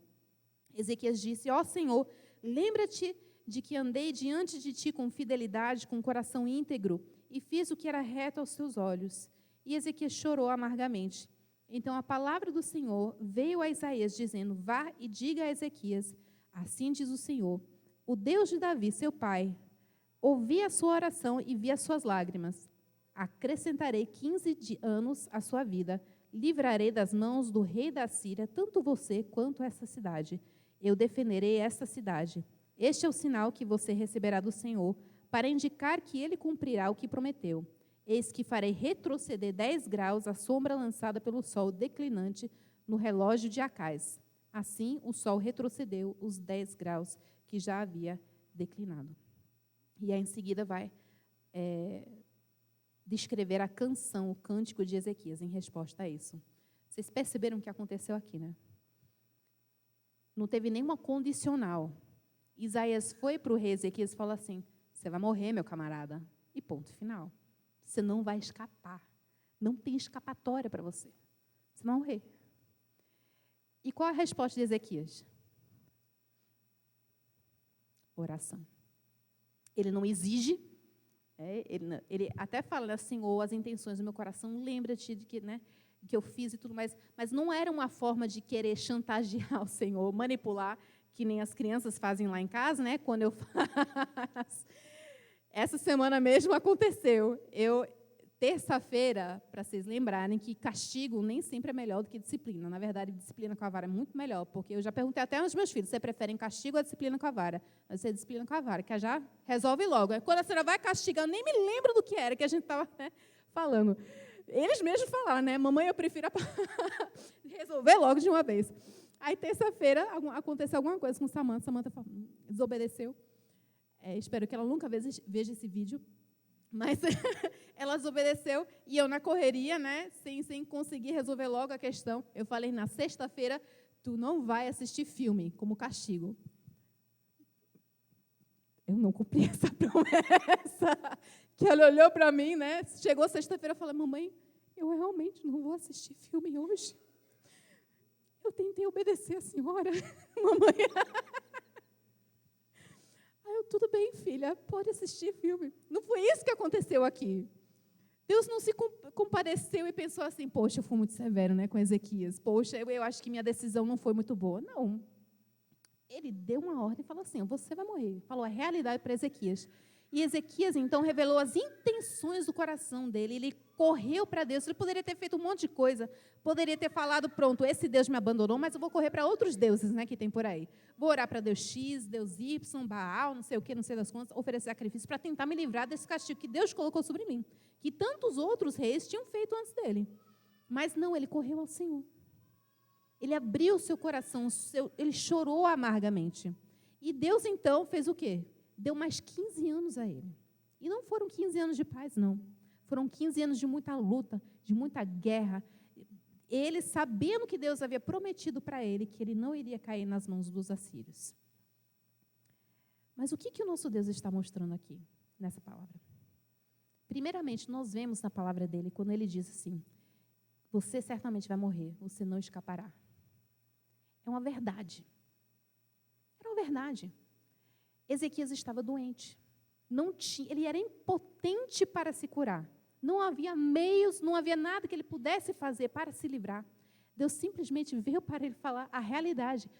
Speaker 1: Ezequias disse, Senhor, lembra-te de que andei diante de ti com fidelidade, com coração íntegro, e fiz o que era reto aos teus olhos. E Ezequias chorou amargamente. Então a palavra do Senhor veio a Isaías, dizendo, vá e diga a Ezequias, assim diz o Senhor, o Deus de Davi, seu pai, ouvi a sua oração e vi as suas lágrimas. Acrescentarei 15 anos à sua vida, livrarei das mãos do rei da Síria, tanto você quanto essa cidade. Eu defenderei esta cidade. Este é o sinal que você receberá do Senhor, para indicar que ele cumprirá o que prometeu. Eis que farei retroceder 10 graus a sombra lançada pelo sol declinante no relógio de Acais. Assim, o sol retrocedeu os 10 graus que já havia declinado. E aí, em seguida, vai descrever a canção, o cântico de Ezequias, em resposta a isso. Vocês perceberam o que aconteceu aqui, né? Não teve nenhuma condicional. Isaías foi para o rei Ezequias e falou assim, você vai morrer, meu camarada. E ponto final. Você não vai escapar. Não tem escapatória para você. Você vai morrer. E qual a resposta de Ezequias? Oração. Ele não exige, ele até fala, Senhor, as intenções do meu coração, lembra-te de que eu fiz e tudo mais, mas não era uma forma de querer chantagear o Senhor, manipular, que nem as crianças fazem lá em casa, né? Quando eu faço. Essa semana mesmo aconteceu. Terça-feira, para vocês lembrarem que castigo nem sempre é melhor do que disciplina. Na verdade, disciplina com a vara é muito melhor, porque eu já perguntei até aos meus filhos, você prefere castigo ou disciplina com a vara? Mas você disciplina com a vara, que já resolve logo. Quando a senhora vai castigando, nem me lembro do que era que a gente estava falando. Eles mesmos falaram, né? Mamãe, eu prefiro resolver logo de uma vez. Aí, terça-feira, aconteceu alguma coisa com Samantha. Samantha desobedeceu. Espero que ela nunca veja esse vídeo. Mas ela desobedeceu e eu na correria, né, sem conseguir resolver logo a questão. Eu falei, na sexta-feira, tu não vai assistir filme como castigo. Eu não cumpri essa promessa. Que ela olhou para mim, né? Chegou sexta-feira e falou, mamãe, eu realmente não vou assistir filme hoje. Eu tentei obedecer a senhora, mamãe. Tudo bem, filha, pode assistir filme. Não foi isso que aconteceu aqui. Deus não se compadeceu e pensou assim, poxa, eu fui muito severo, né, com Ezequias. Poxa, eu acho que minha decisão não foi muito boa. Não. Ele deu uma ordem e falou assim, você vai morrer. Falou a realidade para Ezequias. E Ezequias, então, revelou as intenções do coração dele. Ele correu para Deus. Ele poderia ter feito um monte de coisa. Poderia ter falado, pronto, esse Deus me abandonou, mas eu vou correr para outros deuses, né, que tem por aí. Vou orar para Deus X, Deus Y, Baal, não sei o que, não sei das contas, oferecer sacrifício para tentar me livrar desse castigo que Deus colocou sobre mim. Que tantos outros reis tinham feito antes dele. Mas não, ele correu ao Senhor. Ele abriu o seu coração, ele chorou amargamente. E Deus, então, fez o quê? Deu mais 15 anos a ele. E não foram 15 anos de paz, não. Foram 15 anos de muita luta, de muita guerra. Ele, sabendo que Deus havia prometido para ele que ele não iria cair nas mãos dos assírios. Mas o que o nosso Deus está mostrando aqui, nessa palavra? Primeiramente, nós vemos na palavra dele, quando ele diz assim, você certamente vai morrer, você não escapará. É uma verdade. Era uma verdade. Ezequias estava doente. Ele era impotente para se curar. Não havia meios, não havia nada que ele pudesse fazer para se livrar. Deus simplesmente veio para ele falar a realidade.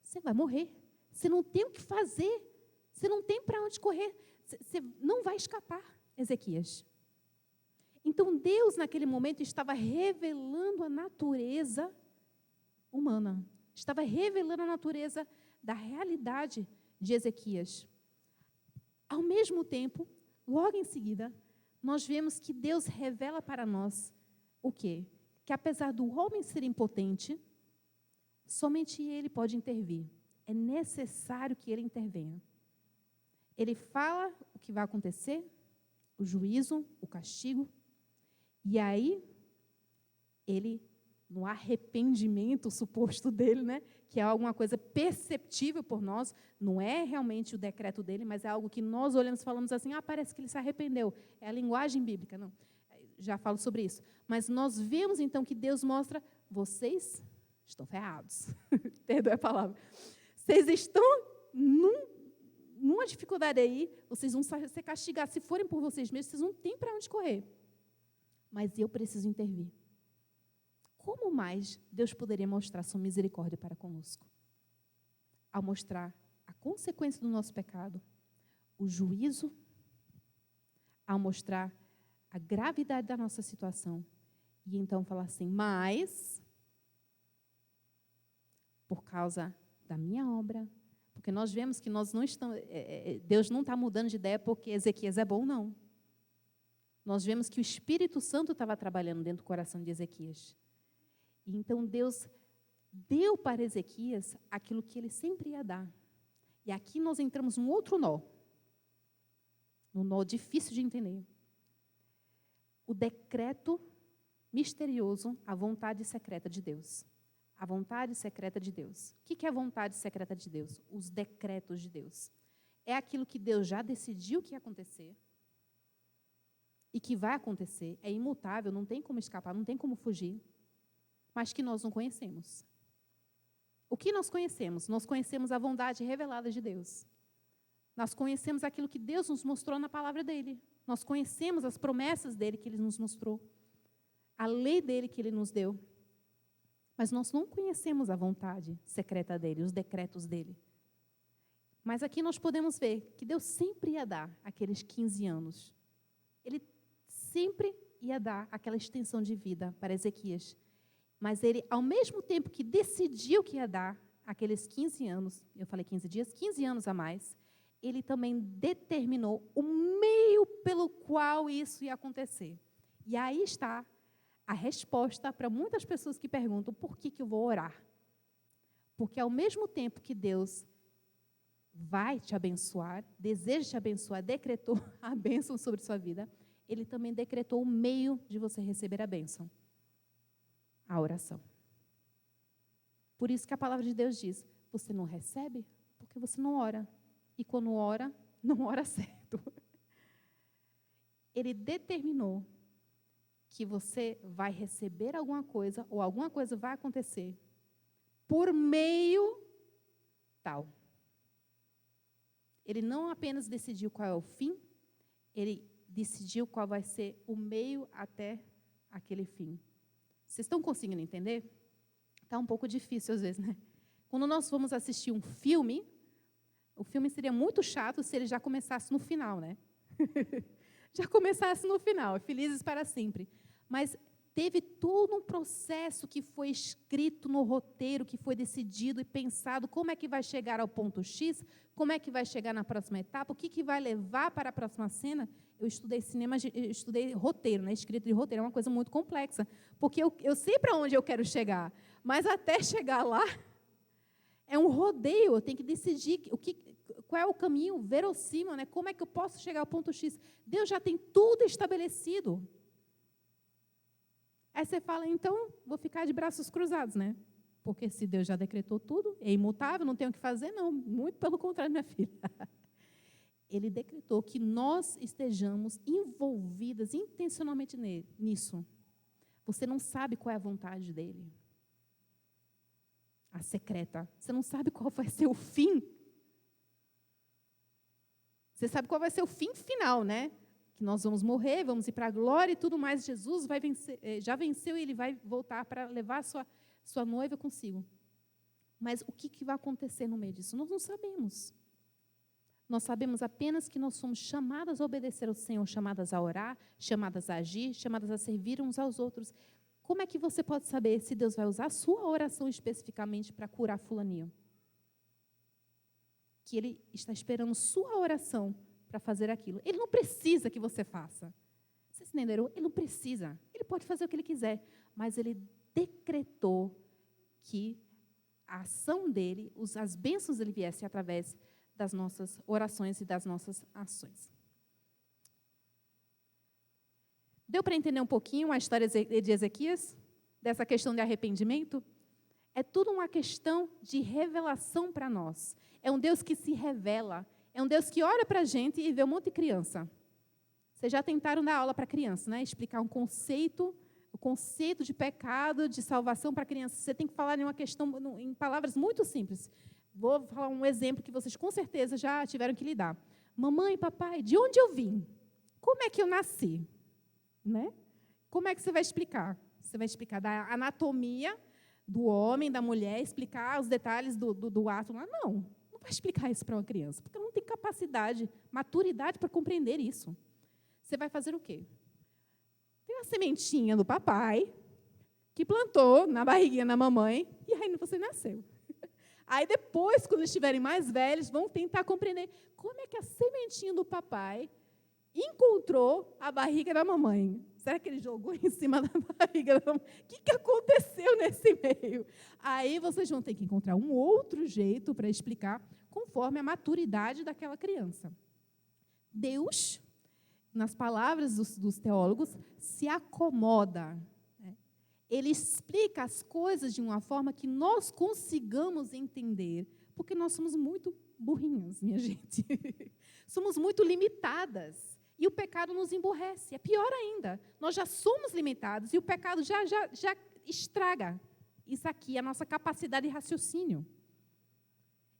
Speaker 1: Você vai morrer. Você não tem o que fazer. Você não tem para onde correr. Você não vai escapar, Ezequias. Então, Deus, naquele momento, estava revelando a natureza humana. Estava revelando a natureza da realidade de Ezequias. Ao mesmo tempo, logo em seguida, nós vemos que Deus revela para nós o quê? Que apesar do homem ser impotente, somente ele pode intervir. É necessário que ele intervenha. Ele fala o que vai acontecer, o juízo, o castigo, e aí, ele, no arrependimento suposto dele, né, que é alguma coisa perceptível por nós, não é realmente o decreto dele, mas é algo que nós olhamos e falamos assim, parece que ele se arrependeu. É a linguagem bíblica, não. Já falo sobre isso. Mas nós vemos, então, que Deus mostra, vocês estão ferrados. Perdoe a palavra. Vocês estão numa dificuldade aí, vocês vão ser castigados. Se forem por vocês mesmos, vocês não têm para onde correr. Mas eu preciso intervir. Como mais Deus poderia mostrar sua misericórdia para conosco? Ao mostrar a consequência do nosso pecado, o juízo, ao mostrar a gravidade da nossa situação, e então falar assim, mas, por causa da minha obra, porque nós vemos que nós não estamos, Deus não está mudando de ideia porque Ezequias é bom, não. Nós vemos que o Espírito Santo estava trabalhando dentro do coração de Ezequias. E então Deus deu para Ezequias aquilo que ele sempre ia dar. E aqui nós entramos num outro nó. Um nó difícil de entender. O decreto misterioso, a vontade secreta de Deus. A vontade secreta de Deus. O que é a vontade secreta de Deus? Os decretos de Deus. É aquilo que Deus já decidiu que ia acontecer. e que vai acontecer, é imutável, não tem como escapar, não tem como fugir, mas que nós não conhecemos. O que nós conhecemos? Nós conhecemos a bondade revelada de Deus. Nós conhecemos aquilo que Deus nos mostrou na palavra dele. Nós conhecemos as promessas dele que ele nos mostrou. A lei dele que ele nos deu. Mas nós não conhecemos a vontade secreta dele, os decretos dele. Mas aqui nós podemos ver que Deus sempre ia dar aqueles 15 anos. Ele sempre ia dar aquela extensão de vida para Ezequias. Mas ele, ao mesmo tempo que decidiu que ia dar aqueles 15 anos, eu falei 15 dias, 15 anos a mais, ele também determinou o meio pelo qual isso ia acontecer. E aí está a resposta para muitas pessoas que perguntam, por que eu vou orar? Porque ao mesmo tempo que Deus vai te abençoar, deseja te abençoar, decretou a bênção sobre sua vida, ele também decretou o meio de você receber a bênção. A oração. Por isso que a palavra de Deus diz, você não recebe porque você não ora. E quando ora, não ora certo. Ele determinou que você vai receber alguma coisa, ou alguma coisa vai acontecer, por meio tal. Ele não apenas decidiu qual é o fim, ele decidiu qual vai ser o meio até aquele fim. Vocês estão conseguindo entender? Está um pouco difícil às vezes, né? Quando nós vamos assistir um filme, o filme seria muito chato se ele já começasse no final, né? Já começasse no final, felizes para sempre. Mas teve todo um processo que foi escrito no roteiro, que foi decidido e pensado como é que vai chegar ao ponto X, como é que vai chegar na próxima etapa, o que vai levar para a próxima cena. Eu estudei cinema, eu estudei roteiro, né? Escrito de roteiro é uma coisa muito complexa, porque eu sei para onde eu quero chegar, mas até chegar lá é um rodeio, eu tenho que decidir qual é o caminho verossímil, né? Como é que eu posso chegar ao ponto X. Deus já tem tudo estabelecido. Aí você fala, então, vou ficar de braços cruzados, né? Porque se Deus já decretou tudo, é imutável, não tenho o que fazer, não. Muito pelo contrário, minha filha. Ele decretou que nós estejamos envolvidas intencionalmente nisso. Você não sabe qual é a vontade dele. A secreta. Você não sabe qual vai ser o fim. Você sabe qual vai ser o fim final, né? Que nós vamos morrer, vamos ir para a glória e tudo mais. Jesus vai vencer, já venceu e ele vai voltar para levar sua noiva consigo. Mas o que vai acontecer no meio disso? Nós não sabemos. Nós sabemos apenas que nós somos chamadas a obedecer ao Senhor, chamadas a orar, chamadas a agir, chamadas a servir uns aos outros. Como é que você pode saber se Deus vai usar a sua oração especificamente para curar fulaninho? Que Ele está esperando sua oração para fazer aquilo. Ele não precisa que você faça. Vocês entenderam? Ele não precisa. Ele pode fazer o que Ele quiser. Mas Ele decretou que a ação dEle, as bênçãos dEle viessem através das nossas orações e das nossas ações. Deu para entender um pouquinho a história de Ezequias? Dessa questão de arrependimento? É tudo uma questão de revelação para nós. É um Deus que se revela. É um Deus que olha para a gente e vê um monte de criança. Vocês já tentaram dar aula para criança, né? Explicar o conceito de pecado, de salvação para criança. Você tem que falar em uma questão, em palavras muito simples. Vou falar um exemplo que vocês com certeza já tiveram que lidar. Mamãe, papai, de onde eu vim? Como é que eu nasci? Né? Como é que você vai explicar? Você vai explicar da anatomia do homem, da mulher, explicar os detalhes do ato lá? Não vai explicar isso para uma criança, porque ela não tem capacidade, maturidade para compreender isso. Você vai fazer o quê? Tem uma sementinha do papai, que plantou na barriguinha da mamãe, e aí você nasceu. Aí depois, quando estiverem mais velhos, vão tentar compreender como é que a sementinha do papai encontrou a barriga da mamãe. Será que ele jogou em cima da barriga da mamãe? O que aconteceu nesse meio? Aí vocês vão ter que encontrar um outro jeito para explicar, conforme a maturidade daquela criança. Deus, nas palavras dos teólogos, se acomoda. Ele explica as coisas de uma forma que nós consigamos entender, porque nós somos muito burrinhos, minha gente. Somos muito limitadas. E o pecado nos emburrece. É pior ainda. Nós já somos limitados e o pecado já estraga isso aqui, a nossa capacidade de raciocínio.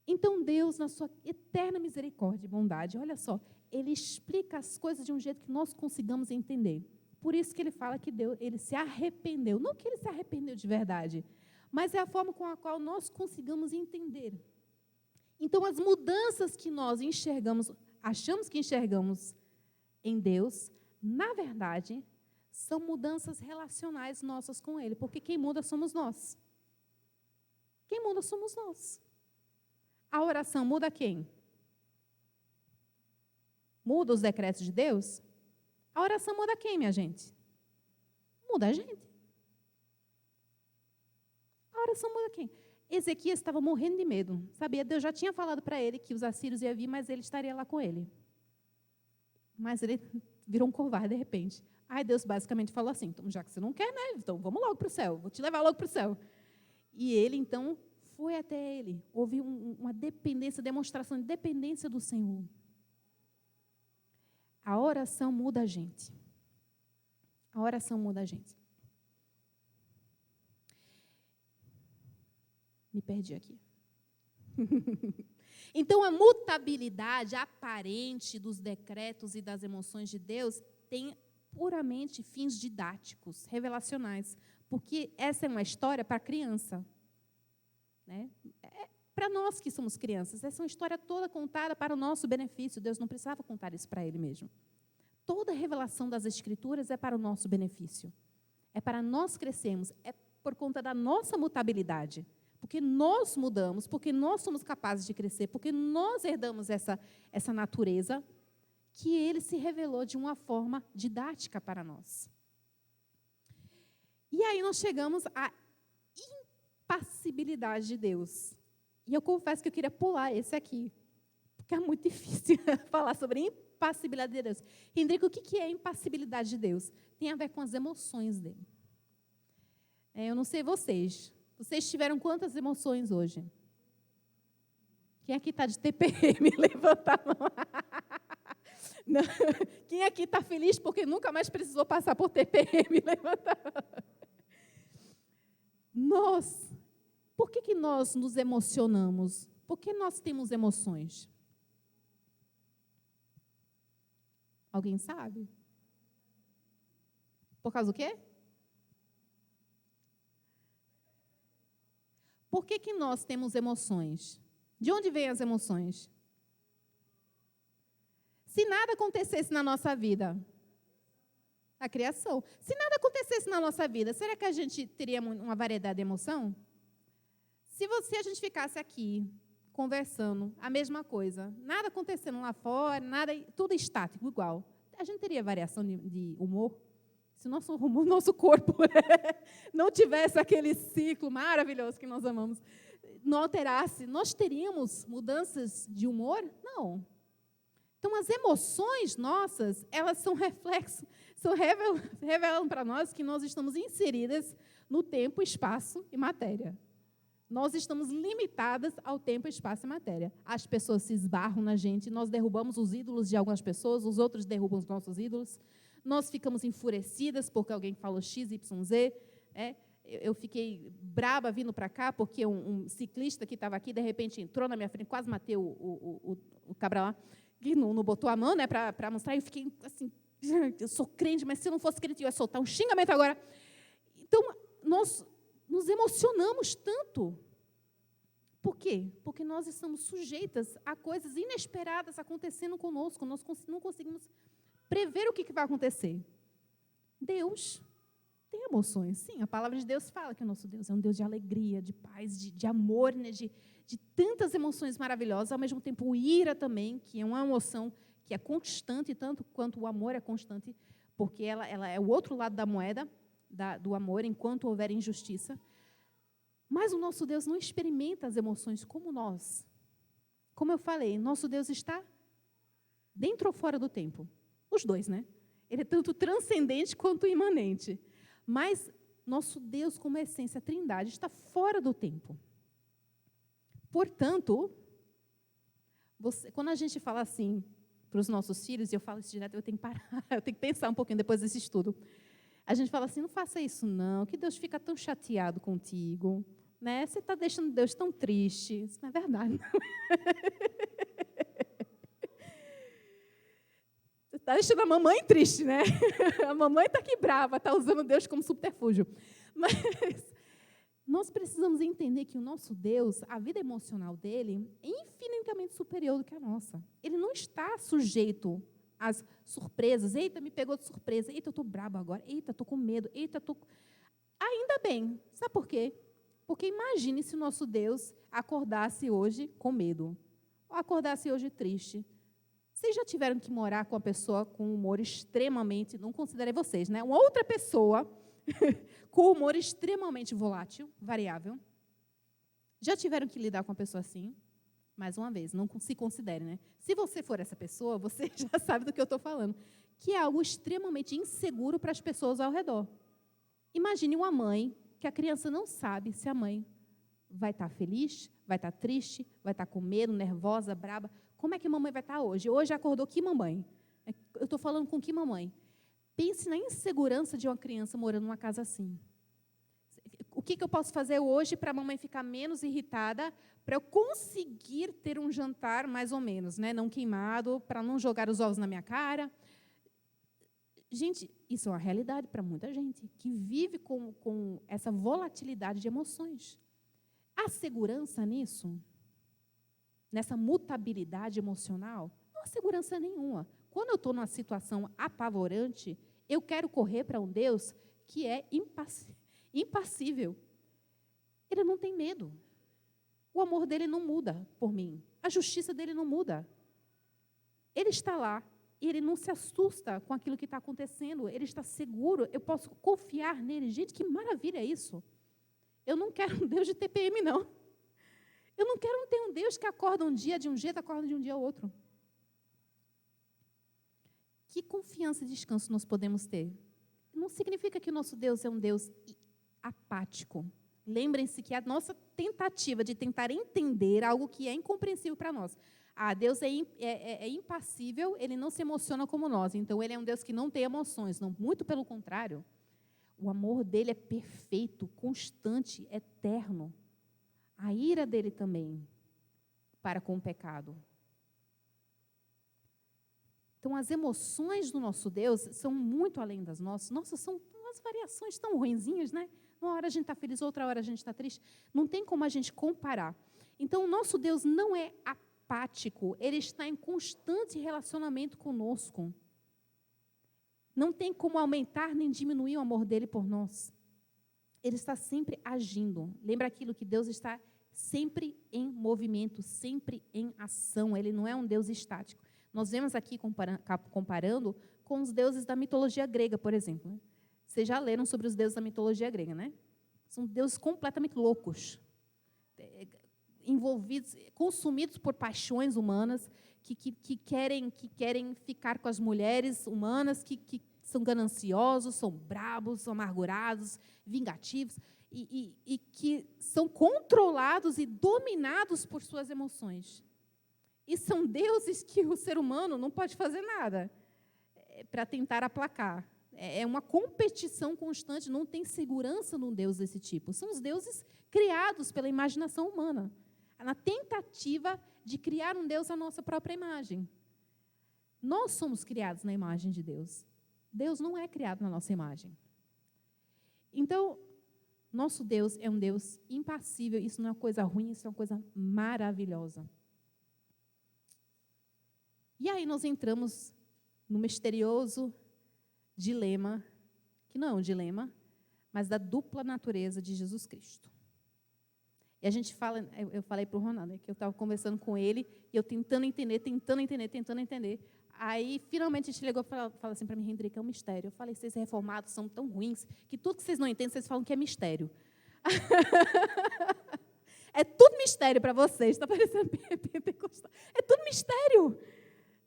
Speaker 1: Então, Deus, na sua eterna misericórdia e bondade, olha só, Ele explica as coisas de um jeito que nós consigamos entender. Por isso que Ele fala que Deus, Ele se arrependeu. Não que Ele se arrependeu de verdade, mas é a forma com a qual nós consigamos entender. Então, as mudanças que nós enxergamos, achamos que enxergamos em Deus, na verdade, são mudanças relacionais nossas com Ele, porque quem muda somos nós. Quem muda somos nós. A oração muda quem? Muda os decretos de Deus? A oração muda quem, minha gente? Muda a gente. A oração muda quem? Ezequias estava morrendo de medo. Sabia? Deus já tinha falado para ele que os assírios iam vir, mas ele estaria lá com ele. Mas ele virou um covarde de repente. Aí Deus basicamente falou assim, então, já que você não quer, né? Então vamos logo para o céu, vou te levar logo para o céu. E ele, então, foi até ele. Houve uma dependência, demonstração de dependência do Senhor. A oração muda a gente. A oração muda a gente. Me perdi aqui. Então, a mutabilidade aparente dos decretos e das emoções de Deus tem puramente fins didáticos, revelacionais, porque essa é uma história para criança. Né? Para nós que somos crianças, essa é uma história toda contada para o nosso benefício. Deus não precisava contar isso para Ele mesmo. Toda a revelação das Escrituras é para o nosso benefício. É para nós crescermos, é por conta da nossa mutabilidade. Porque nós mudamos, porque nós somos capazes de crescer, porque nós herdamos essa natureza que Ele se revelou de uma forma didática para nós. E aí nós chegamos à impassibilidade de Deus. E eu confesso que eu queria pular esse aqui, porque é muito difícil falar sobre impassibilidade de Deus. Hendrico, o que é a impassibilidade de Deus? Tem a ver com as emoções dele. Eu não sei vocês. Vocês tiveram quantas emoções hoje? Quem aqui está de TPM? Levanta a mão. Não. Quem aqui está feliz porque nunca mais precisou passar por TPM? Levanta a mão. Por que nós nos emocionamos? Por que nós temos emoções? Alguém sabe? Por causa do quê? Por que nós temos emoções? De onde vêm as emoções? Se nada acontecesse na nossa vida, a criação. Se nada acontecesse na nossa vida, será que a gente teria uma variedade de emoção? Se a gente ficasse aqui, conversando, a mesma coisa, nada acontecendo lá fora, tudo estático, igual, a gente teria variação de humor? Se o nosso corpo não tivesse aquele ciclo maravilhoso que nós amamos, não alterasse, nós teríamos mudanças de humor? Não. Então, as emoções nossas, elas são reflexo, revelam para nós que nós estamos inseridas no tempo, espaço e matéria. Nós estamos limitadas ao tempo, espaço e matéria. As pessoas se esbarram na gente, nós derrubamos os ídolos de algumas pessoas, os outros derrubam os nossos ídolos. Nós ficamos enfurecidas porque alguém falou X, Y, Z. Eu fiquei braba vindo para cá porque um ciclista que estava aqui, de repente, entrou na minha frente, quase matei o cabra lá, que não botou a mão, né, para mostrar. Eu fiquei assim, eu sou crente, mas se eu não fosse crente, eu ia soltar um xingamento agora. Então, nós nos emocionamos tanto. Por quê? Porque nós estamos sujeitas a coisas inesperadas acontecendo conosco. Nós não conseguimos prever o que vai acontecer. Deus tem emoções. Sim, a palavra de Deus fala que o nosso Deus é um Deus de alegria, de paz, de amor, né, de tantas emoções maravilhosas, ao mesmo tempo ira também, que é uma emoção que é constante, tanto quanto o amor é constante, porque ela é o outro lado da moeda do amor, enquanto houver injustiça. Mas o nosso Deus não experimenta as emoções como nós. Como eu falei, nosso Deus está dentro ou fora do tempo. Os dois, né? Ele é tanto transcendente quanto imanente. Mas nosso Deus, como essência, a Trindade, está fora do tempo. Portanto, quando a gente fala assim, para os nossos filhos, e eu falo isso direto, eu tenho que parar, eu tenho que pensar um pouquinho depois desse estudo. A gente fala assim, não faça isso não, que Deus fica tão chateado contigo, né? Você está deixando Deus tão triste. Isso não é verdade, não. Você está deixando a mamãe triste, né? A mamãe está aqui brava, está usando Deus como subterfúgio. Mas nós precisamos entender que o nosso Deus, a vida emocional dele, é infinitamente superior do que a nossa. Ele não está sujeito às surpresas. Eita, me pegou de surpresa. Eita, eu estou brabo agora. Eita, estou com medo. Eita, estou... Ainda bem. Sabe por quê? Porque imagine se o nosso Deus acordasse hoje com medo. Ou acordasse hoje triste. Vocês já tiveram que morar com uma pessoa com humor extremamente... Não considerei vocês, né? Uma outra pessoa... com humor extremamente volátil, variável. Já tiveram que lidar com uma pessoa assim? Mais uma vez, não se considere, né? Se você for essa pessoa, você já sabe do que eu estou falando. Que é algo extremamente inseguro para as pessoas ao redor. Imagine uma mãe que a criança não sabe se a mãe vai estar feliz, vai estar triste, vai estar com medo, nervosa, braba. Como é que a mamãe vai estar hoje? Hoje acordou que mamãe? Eu estou falando com que mamãe? Pense na insegurança de uma criança morando numa casa assim. O que eu posso fazer hoje para a mamãe ficar menos irritada, para eu conseguir ter um jantar mais ou menos, né? Não queimado, para não jogar os ovos na minha cara? Gente, isso é uma realidade para muita gente, que vive com essa volatilidade de emoções. Há segurança nisso? Nessa mutabilidade emocional? Não há segurança nenhuma. Quando eu estou numa situação apavorante, eu quero correr para um Deus que é impassível. Ele não tem medo. O amor dele não muda por mim. A justiça dele não muda. Ele está lá e ele não se assusta com aquilo que está acontecendo. Ele está seguro. Eu posso confiar nele. Gente, que maravilha é isso. Eu não quero um Deus de TPM, não. Eu não quero ter um Deus que acorda um dia de um jeito, acorda de um dia ao outro. Que confiança e descanso nós podemos ter? Não significa que o nosso Deus é um Deus apático. Lembrem-se que a nossa tentativa de tentar entender algo que é incompreensível para nós. Deus é impassível, ele não se emociona como nós. Então, ele é um Deus que não tem emoções. Não, muito pelo contrário. O amor dele é perfeito, constante, eterno. A ira dele também, para com o pecado. Então, as emoções do nosso Deus são muito além das nossas. Nossas são umas variações tão ruinzinhas, né? Uma hora a gente está feliz, outra hora a gente está triste. Não tem como a gente comparar. Então, o nosso Deus não é apático. Ele está em constante relacionamento conosco. Não tem como aumentar nem diminuir o amor dele por nós. Ele está sempre agindo. Lembra aquilo que Deus está sempre em movimento, sempre em ação. Ele não é um Deus estático. Nós vemos aqui comparando com os deuses da mitologia grega, por exemplo. Vocês já leram sobre os deuses da mitologia grega, né? São deuses completamente loucos, envolvidos, consumidos por paixões humanas, que querem ficar com as mulheres humanas, que são gananciosos, são brabos, são amargurados, vingativos, e que são controlados e dominados por suas emoções. E são deuses que o ser humano não pode fazer nada para tentar aplacar. É uma competição constante, não tem segurança num Deus desse tipo. São os deuses criados pela imaginação humana, na tentativa de criar um Deus à nossa própria imagem. Nós somos criados na imagem de Deus. Deus não é criado na nossa imagem. Então, nosso Deus é um Deus impassível. Isso não é uma coisa ruim, isso é uma coisa maravilhosa. E aí nós entramos no misterioso dilema, que não é um dilema, mas da dupla natureza de Jesus Cristo. E a gente fala, eu falei para o Ronaldo, que eu estava conversando com ele, e eu tentando entender. Aí, finalmente, a gente chegou e falou assim para mim, Hendrika, é um mistério. Eu falei, vocês reformados são tão ruins, que tudo que vocês não entendem, vocês falam que é mistério. É tudo mistério para vocês, está parecendo pentecostal. É tudo mistério.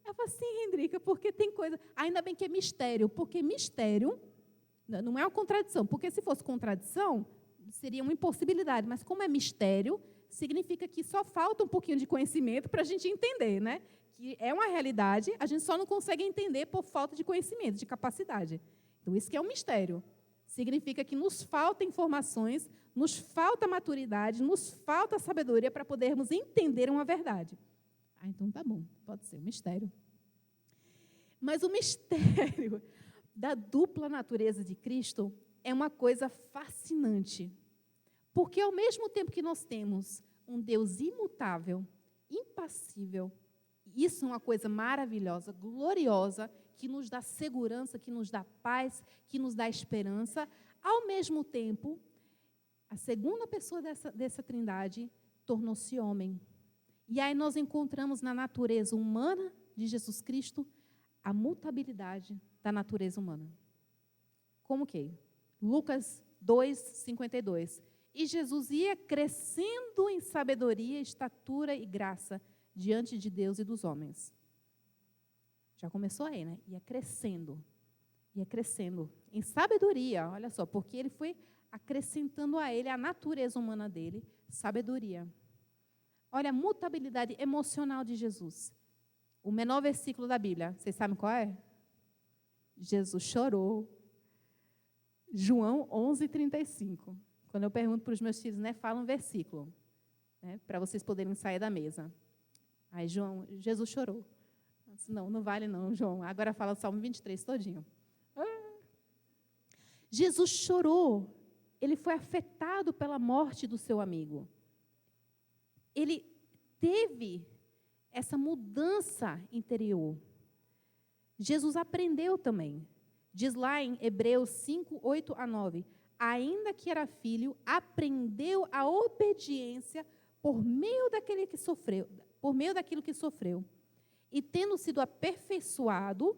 Speaker 1: Eu falei assim, Hendrika, porque tem coisa... Ainda bem que é mistério, porque mistério não é uma contradição, porque se fosse contradição, seria uma impossibilidade, mas como é mistério, significa que só falta um pouquinho de conhecimento para a gente entender, né? Que é uma realidade, a gente só não consegue entender por falta de conhecimento, de capacidade. Então, isso que é um mistério. Significa que nos falta informações, nos falta maturidade, nos falta sabedoria para podermos entender uma verdade. Então tá bom, pode ser um mistério. Mas o mistério da dupla natureza de Cristo é uma coisa fascinante. Porque ao mesmo tempo que nós temos um Deus imutável, impassível, isso é uma coisa maravilhosa, gloriosa, que nos dá segurança, que nos dá paz, que nos dá esperança. Ao mesmo tempo, a segunda pessoa dessa trindade tornou-se homem. E aí nós encontramos na natureza humana de Jesus Cristo a mutabilidade da natureza humana. Como que? Lucas 2:52. E Jesus ia crescendo em sabedoria, estatura e graça diante de Deus e dos homens. Já começou aí, né? Ia crescendo em sabedoria, olha só, porque ele foi acrescentando a ele, a natureza humana dele, sabedoria. Olha a mutabilidade emocional de Jesus. O menor versículo da Bíblia, vocês sabem qual é? Jesus chorou. João 11:35. Quando eu pergunto para os meus filhos, né, fala um versículo, né, para vocês poderem sair da mesa. Aí Jesus chorou. Eu disse, não vale não, João. Agora fala o Salmo 23 todinho. Jesus chorou. Ele foi afetado pela morte do seu amigo. Ele teve essa mudança interior. Jesus aprendeu também. Diz lá em Hebreus 5:8-9, ainda que era filho, aprendeu a obediência por meio daquilo que sofreu. E tendo sido aperfeiçoado,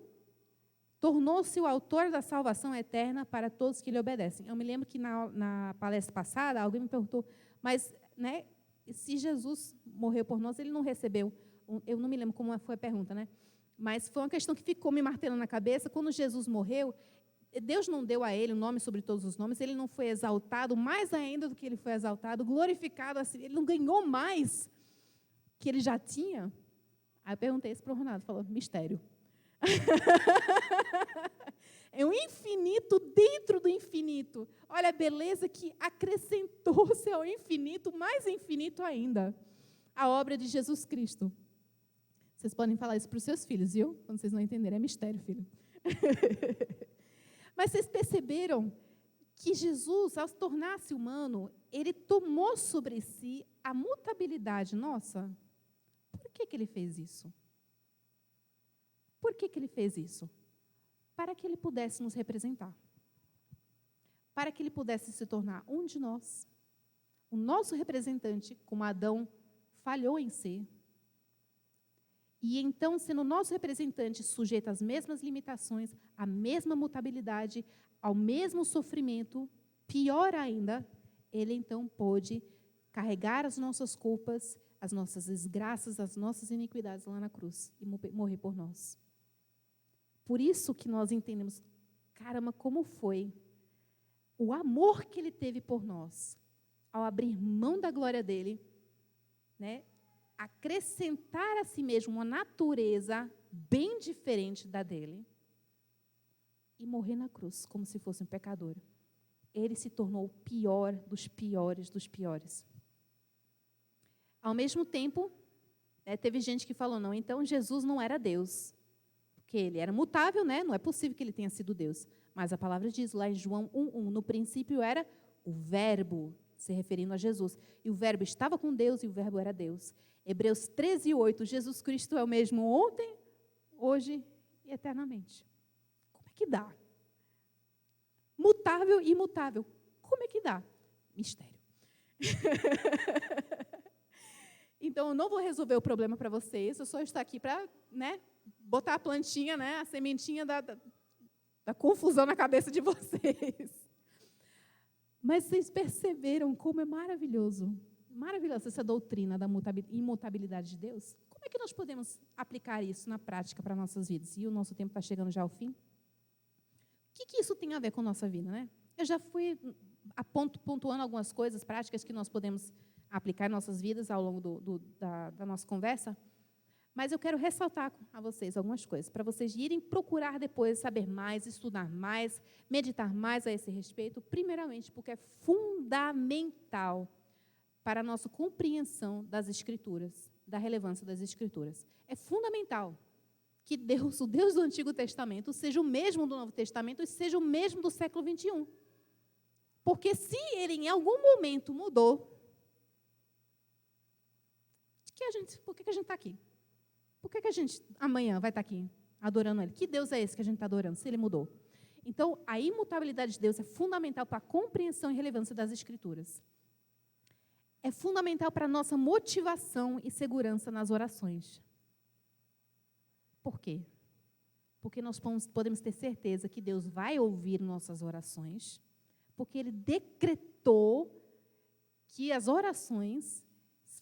Speaker 1: tornou-se o autor da salvação eterna para todos que lhe obedecem. Eu me lembro que na palestra passada, alguém me perguntou, mas, né, se Jesus morreu por nós, ele não recebeu. Eu não me lembro como foi a pergunta, né? Mas foi uma questão que ficou me martelando na cabeça. Quando Jesus morreu, Deus não deu a ele o nome sobre todos os nomes, ele não foi exaltado mais ainda do que ele foi exaltado, glorificado assim, ele não ganhou mais que ele já tinha. Aí eu perguntei isso para o Ronaldo, falou, mistério. É um infinito dentro do infinito. Olha a beleza que acrescentou-se ao infinito, mais infinito ainda, a obra de Jesus Cristo. Vocês podem falar isso para os seus filhos, viu? Quando vocês não entenderem, é mistério, filho. Mas vocês perceberam que Jesus, ao tornar-se humano, ele tomou sobre si a mutabilidade nossa? Por que ele fez isso? Por que ele fez isso? Para que ele pudesse nos representar. Para que ele pudesse se tornar um de nós. O nosso representante, como Adão falhou em ser. E então, sendo o nosso representante sujeito às mesmas limitações, à mesma mutabilidade, ao mesmo sofrimento, pior ainda, ele então pôde carregar as nossas culpas, as nossas desgraças, as nossas iniquidades lá na cruz e morrer por nós. Por isso que nós entendemos, caramba, como foi o amor que ele teve por nós, ao abrir mão da glória dele, né? Acrescentar a si mesmo uma natureza bem diferente da dele e morrer na cruz como se fosse um pecador. Ele se tornou o pior dos piores dos piores. Ao mesmo tempo, teve gente que falou, não, então Jesus não era Deus, porque ele era mutável, né? Não é possível que ele tenha sido Deus. Mas a palavra diz lá em João 1:1, no princípio era o Verbo, se referindo a Jesus. E o Verbo estava com Deus e o Verbo era Deus. Hebreus 13:8, Jesus Cristo é o mesmo ontem, hoje e eternamente. Como é que dá? Mutável e imutável. Como é que dá? Mistério. Então, eu não vou resolver o problema para vocês, eu só estou aqui para, né, botar a plantinha, né, a sementinha da confusão na cabeça de vocês. Mas vocês perceberam como é maravilhosa essa doutrina da imutabilidade de Deus? Como é que nós podemos aplicar isso na prática para nossas vidas? E o nosso tempo está chegando já ao fim. O que isso tem a ver com a nossa vida, né? Eu já fui pontuando algumas coisas práticas que nós podemos aplicar em nossas vidas ao longo da nossa conversa, mas eu quero ressaltar a vocês algumas coisas, para vocês irem procurar depois saber mais, estudar mais, meditar mais a esse respeito, primeiramente porque é fundamental para a nossa compreensão das Escrituras, da relevância das Escrituras. É fundamental que Deus, o Deus do Antigo Testamento, seja o mesmo do Novo Testamento e seja o mesmo do século XXI. Porque se ele em algum momento mudou, por que a gente está aqui? Por que a gente amanhã vai estar aqui adorando Ele? Que Deus é esse que a gente está adorando, se Ele mudou? Então, a imutabilidade de Deus é fundamental para a compreensão e relevância das Escrituras. É fundamental para a nossa motivação e segurança nas orações. Por quê? Porque nós podemos ter certeza que Deus vai ouvir nossas orações, porque Ele decretou que as orações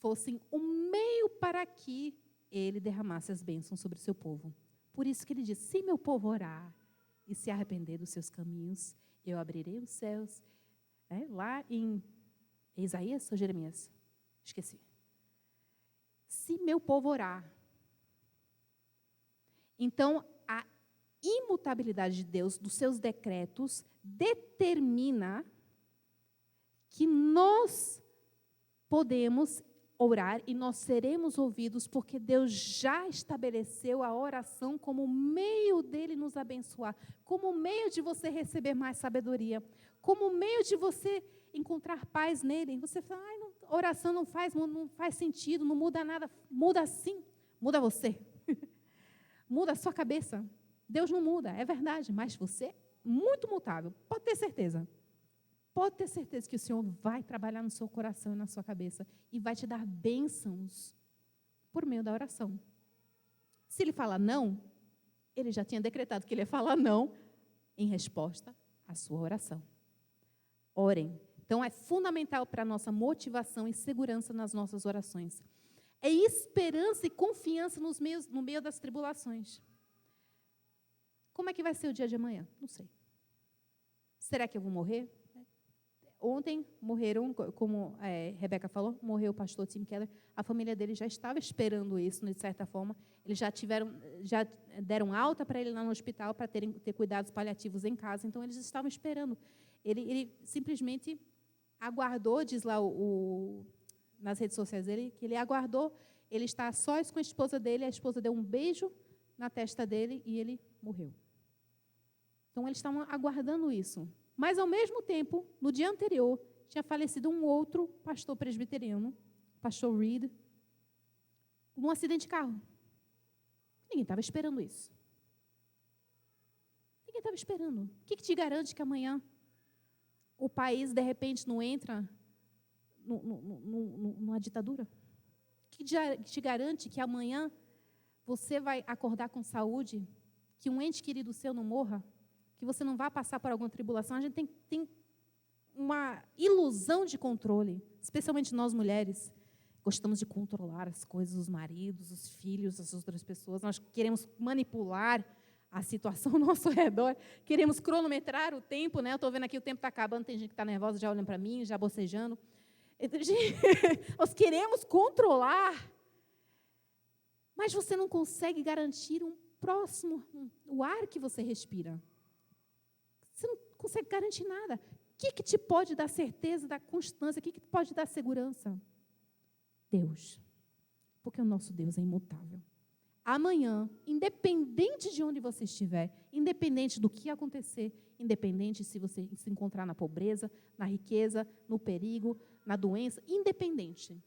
Speaker 1: fossem o meio para que Ele derramasse as bênçãos sobre o seu povo. Por isso que Ele diz, se meu povo orar e se arrepender dos seus caminhos, eu abrirei os céus. Lá em Isaías ou Jeremias? Esqueci. Se meu povo orar. Então, a imutabilidade de Deus, dos seus decretos, determina que nós podemos orar e nós seremos ouvidos, porque Deus já estabeleceu a oração como meio dele nos abençoar, como meio de você receber mais sabedoria, como meio de você encontrar paz nele. Você fala, oração não faz sentido, não muda nada. Muda sim, muda você. Muda a sua cabeça. Deus não muda, é verdade, mas você é muito mutável, pode ter certeza. Pode ter certeza que o Senhor vai trabalhar no seu coração e na sua cabeça e vai te dar bênçãos por meio da oração. Se Ele falar não, Ele já tinha decretado que Ele ia falar não em resposta à sua oração. Orem. Então, é fundamental para a nossa motivação e segurança nas nossas orações. É esperança e confiança no meio das tribulações. Como é que vai ser o dia de amanhã? Não sei. Será que eu vou morrer? Ontem morreram, como Rebeca falou, morreu o pastor Tim Keller. A família dele já estava esperando isso, de certa forma. Eles já deram alta para ele lá no hospital para ter cuidados paliativos em casa. Então, eles estavam esperando. Ele simplesmente aguardou, diz lá nas redes sociais dele, que ele aguardou. Ele está a sós com a esposa dele. A esposa deu um beijo na testa dele e ele morreu. Então, eles estavam aguardando isso. Mas, ao mesmo tempo, no dia anterior, tinha falecido um outro pastor presbiteriano, pastor Reed, num acidente de carro. Ninguém estava esperando isso. Ninguém estava esperando. O que te garante que amanhã o país, de repente, não entra numa ditadura? O que te garante que amanhã você vai acordar com saúde, que um ente querido seu não morra, que você não vá passar por alguma tribulação? A gente tem uma ilusão de controle, especialmente nós mulheres. Gostamos de controlar as coisas, os maridos, os filhos, as outras pessoas. Nós queremos manipular a situação ao nosso redor, queremos cronometrar o tempo, né? Eu estou vendo aqui, o tempo está acabando, tem gente que está nervosa, já olhando para mim, já bocejando. Nós queremos controlar, mas você não consegue garantir o ar que você respira. Você não consegue garantir nada. O que te pode dar certeza, dar constância? O que te pode dar segurança? Deus. Porque o nosso Deus é imutável. Amanhã, independente de onde você estiver, independente do que acontecer, independente se você se encontrar na pobreza, na riqueza, no perigo, na doença, independente,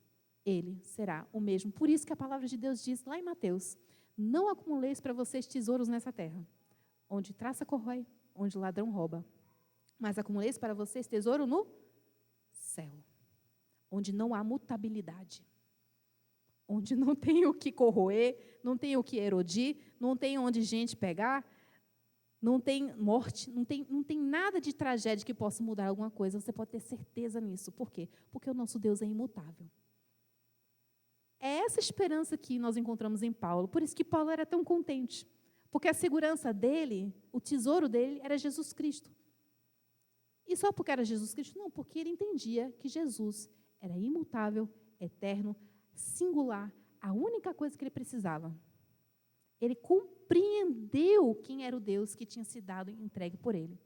Speaker 1: Ele será o mesmo. Por isso que a palavra de Deus diz lá em Mateus, não acumuleis para vocês tesouros nessa terra, onde traça corrói, onde o ladrão rouba, mas acumuleis para vocês tesouro no céu, onde não há mutabilidade, onde não tem o que corroer, não tem o que erodir, não tem onde gente pegar, não tem morte, não tem nada de tragédia que possa mudar alguma coisa. Você pode ter certeza nisso. Por quê? Porque o nosso Deus é imutável. É essa esperança que nós encontramos em Paulo. Por isso que Paulo era tão contente. Porque a segurança dele, o tesouro dele, era Jesus Cristo. E só porque era Jesus Cristo? Não, porque ele entendia que Jesus era imutável, eterno, singular, a única coisa que ele precisava. Ele compreendeu quem era o Deus que tinha se dado e entregue por ele.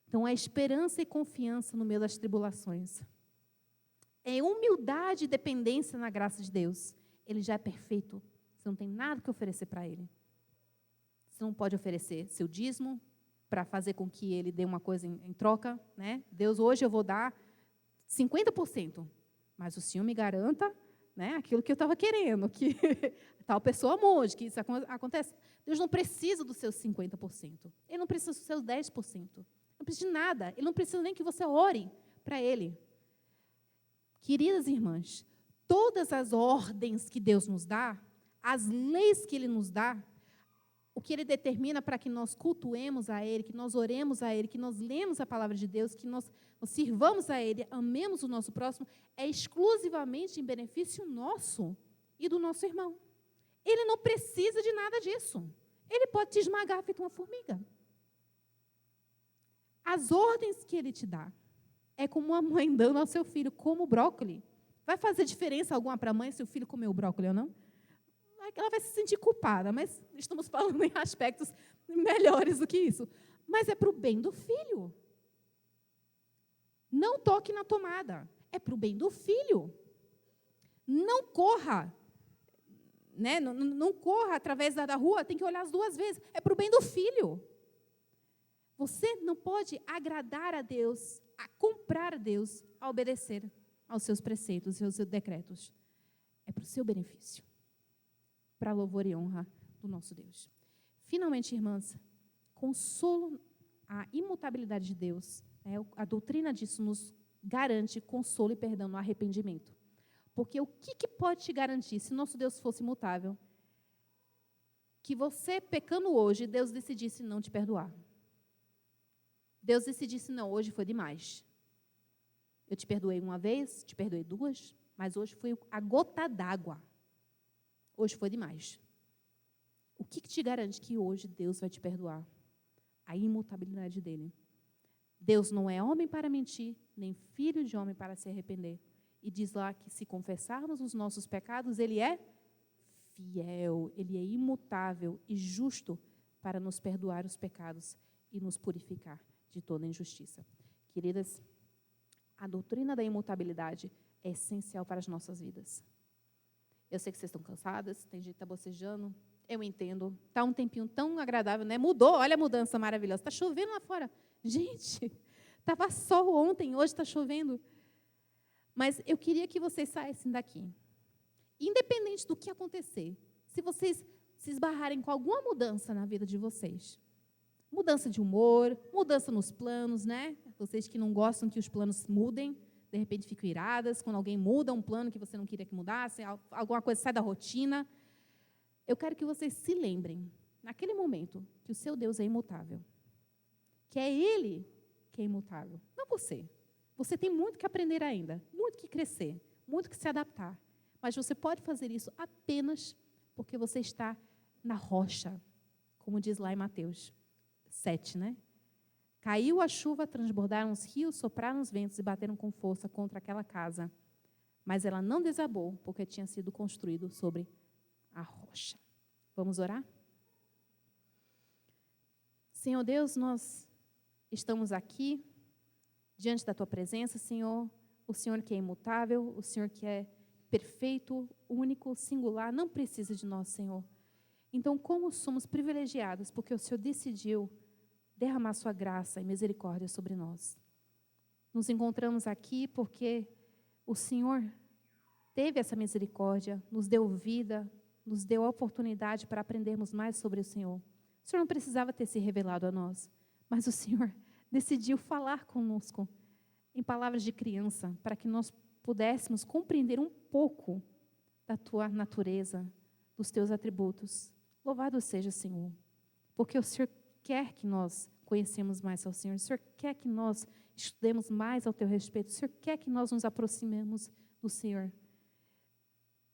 Speaker 1: Então, é esperança e confiança no meio das tribulações. É humildade e dependência na graça de Deus. Ele já é perfeito. Você não tem nada que oferecer para ele. Você não pode oferecer seu dízimo para fazer com que ele dê uma coisa em troca, né? Deus, hoje eu vou dar 50%, mas o Senhor me garanta, né, aquilo que eu estava querendo, que tal pessoa mude, que isso acontece. Deus não precisa dos seus 50%. Ele não precisa dos seus 10%. Não precisa de nada. Ele não precisa nem que você ore para ele. Queridas irmãs, todas as ordens que Deus nos dá, as leis que Ele nos dá, o que Ele determina para que nós cultuemos a Ele, que nós oremos a Ele, que nós lemos a palavra de Deus, que nós sirvamos a Ele, amemos o nosso próximo, é exclusivamente em benefício nosso e do nosso irmão. Ele não precisa de nada disso. Ele pode te esmagar feito uma formiga. As ordens que Ele te dá é como uma mãe dando ao seu filho, como o brócolis. Vai fazer diferença alguma para a mãe se o filho comer o brócolis ou não? Ela vai se sentir culpada, mas estamos falando em aspectos melhores do que isso. Mas é para o bem do filho. Não toque na tomada. É para o bem do filho. Não corra. Né? Não corra através da rua, tem que olhar as duas vezes. É para o bem do filho. Você não pode agradar a Deus, a comprar a Deus, a obedecer aos seus preceitos e aos seus decretos. É para o seu benefício. Para a louvor e honra do nosso Deus. Finalmente, irmãs, consolo, a imutabilidade de Deus, a doutrina disso nos garante consolo e perdão no arrependimento. Porque o que pode te garantir, se nosso Deus fosse imutável, que você, pecando hoje, Deus decidisse não te perdoar? Deus decidisse, não, hoje foi demais. Eu te perdoei uma vez, te perdoei duas, mas hoje foi a gota d'água. Hoje foi demais. O que te garante que hoje Deus vai te perdoar? A imutabilidade dele. Deus não é homem para mentir, nem filho de homem para se arrepender. E diz lá que se confessarmos os nossos pecados, Ele é fiel, Ele é imutável e justo para nos perdoar os pecados e nos purificar de toda injustiça. Queridas, a doutrina da imutabilidade é essencial para as nossas vidas. Eu sei que vocês estão cansadas, tem gente que está bocejando, eu entendo. Está um tempinho tão agradável, né? Mudou, olha a mudança maravilhosa. Está chovendo lá fora. Gente, estava sol ontem, hoje está chovendo. Mas eu queria que vocês saíssem daqui. Independente do que acontecer, se vocês se esbarrarem com alguma mudança na vida de vocês, mudança de humor, mudança nos planos, né? Vocês que não gostam que os planos mudem, de repente ficam iradas, quando alguém muda um plano que você não queria que mudasse, alguma coisa sai da rotina. Eu quero que vocês se lembrem, naquele momento, que o seu Deus é imutável. Que é Ele que é imutável, não você. Você tem muito que aprender ainda, muito que crescer, muito que se adaptar. Mas você pode fazer isso apenas porque você está na rocha, como diz lá em Mateus 7, né? Caiu a chuva, transbordaram os rios, sopraram os ventos e bateram com força contra aquela casa. Mas ela não desabou, porque tinha sido construído sobre a rocha. Vamos orar? Senhor Deus, nós estamos aqui, diante da Tua presença, Senhor. O Senhor que é imutável, o Senhor que é perfeito, único, singular, não precisa de nós, Senhor. Então, como somos privilegiados, porque o Senhor decidiu derramar sua graça e misericórdia sobre nós. Nos encontramos aqui porque o Senhor teve essa misericórdia, nos deu vida, nos deu a oportunidade para aprendermos mais sobre o Senhor. O Senhor não precisava ter se revelado a nós, mas o Senhor decidiu falar conosco em palavras de criança, para que nós pudéssemos compreender um pouco da Tua natureza, dos Teus atributos. Louvado seja o Senhor, porque o Senhor quer que nós conhecemos mais ao Senhor, o Senhor quer que nós estudemos mais ao Teu respeito, o Senhor quer que nós nos aproximemos do Senhor.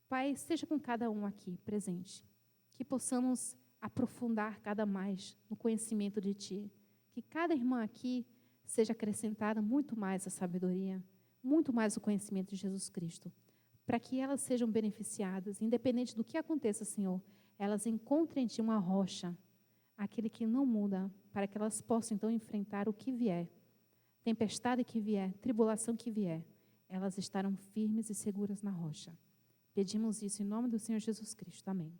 Speaker 1: Pai, esteja com cada um aqui presente, que possamos aprofundar cada mais no conhecimento de Ti, que cada irmã aqui seja acrescentada muito mais a sabedoria, muito mais o conhecimento de Jesus Cristo, para que elas sejam beneficiadas, independente do que aconteça, Senhor, elas encontrem em Ti uma rocha, aquele que não muda, para que elas possam então enfrentar o que vier, tempestade que vier, tribulação que vier, elas estarão firmes e seguras na rocha. Pedimos isso em nome do Senhor Jesus Cristo. Amém.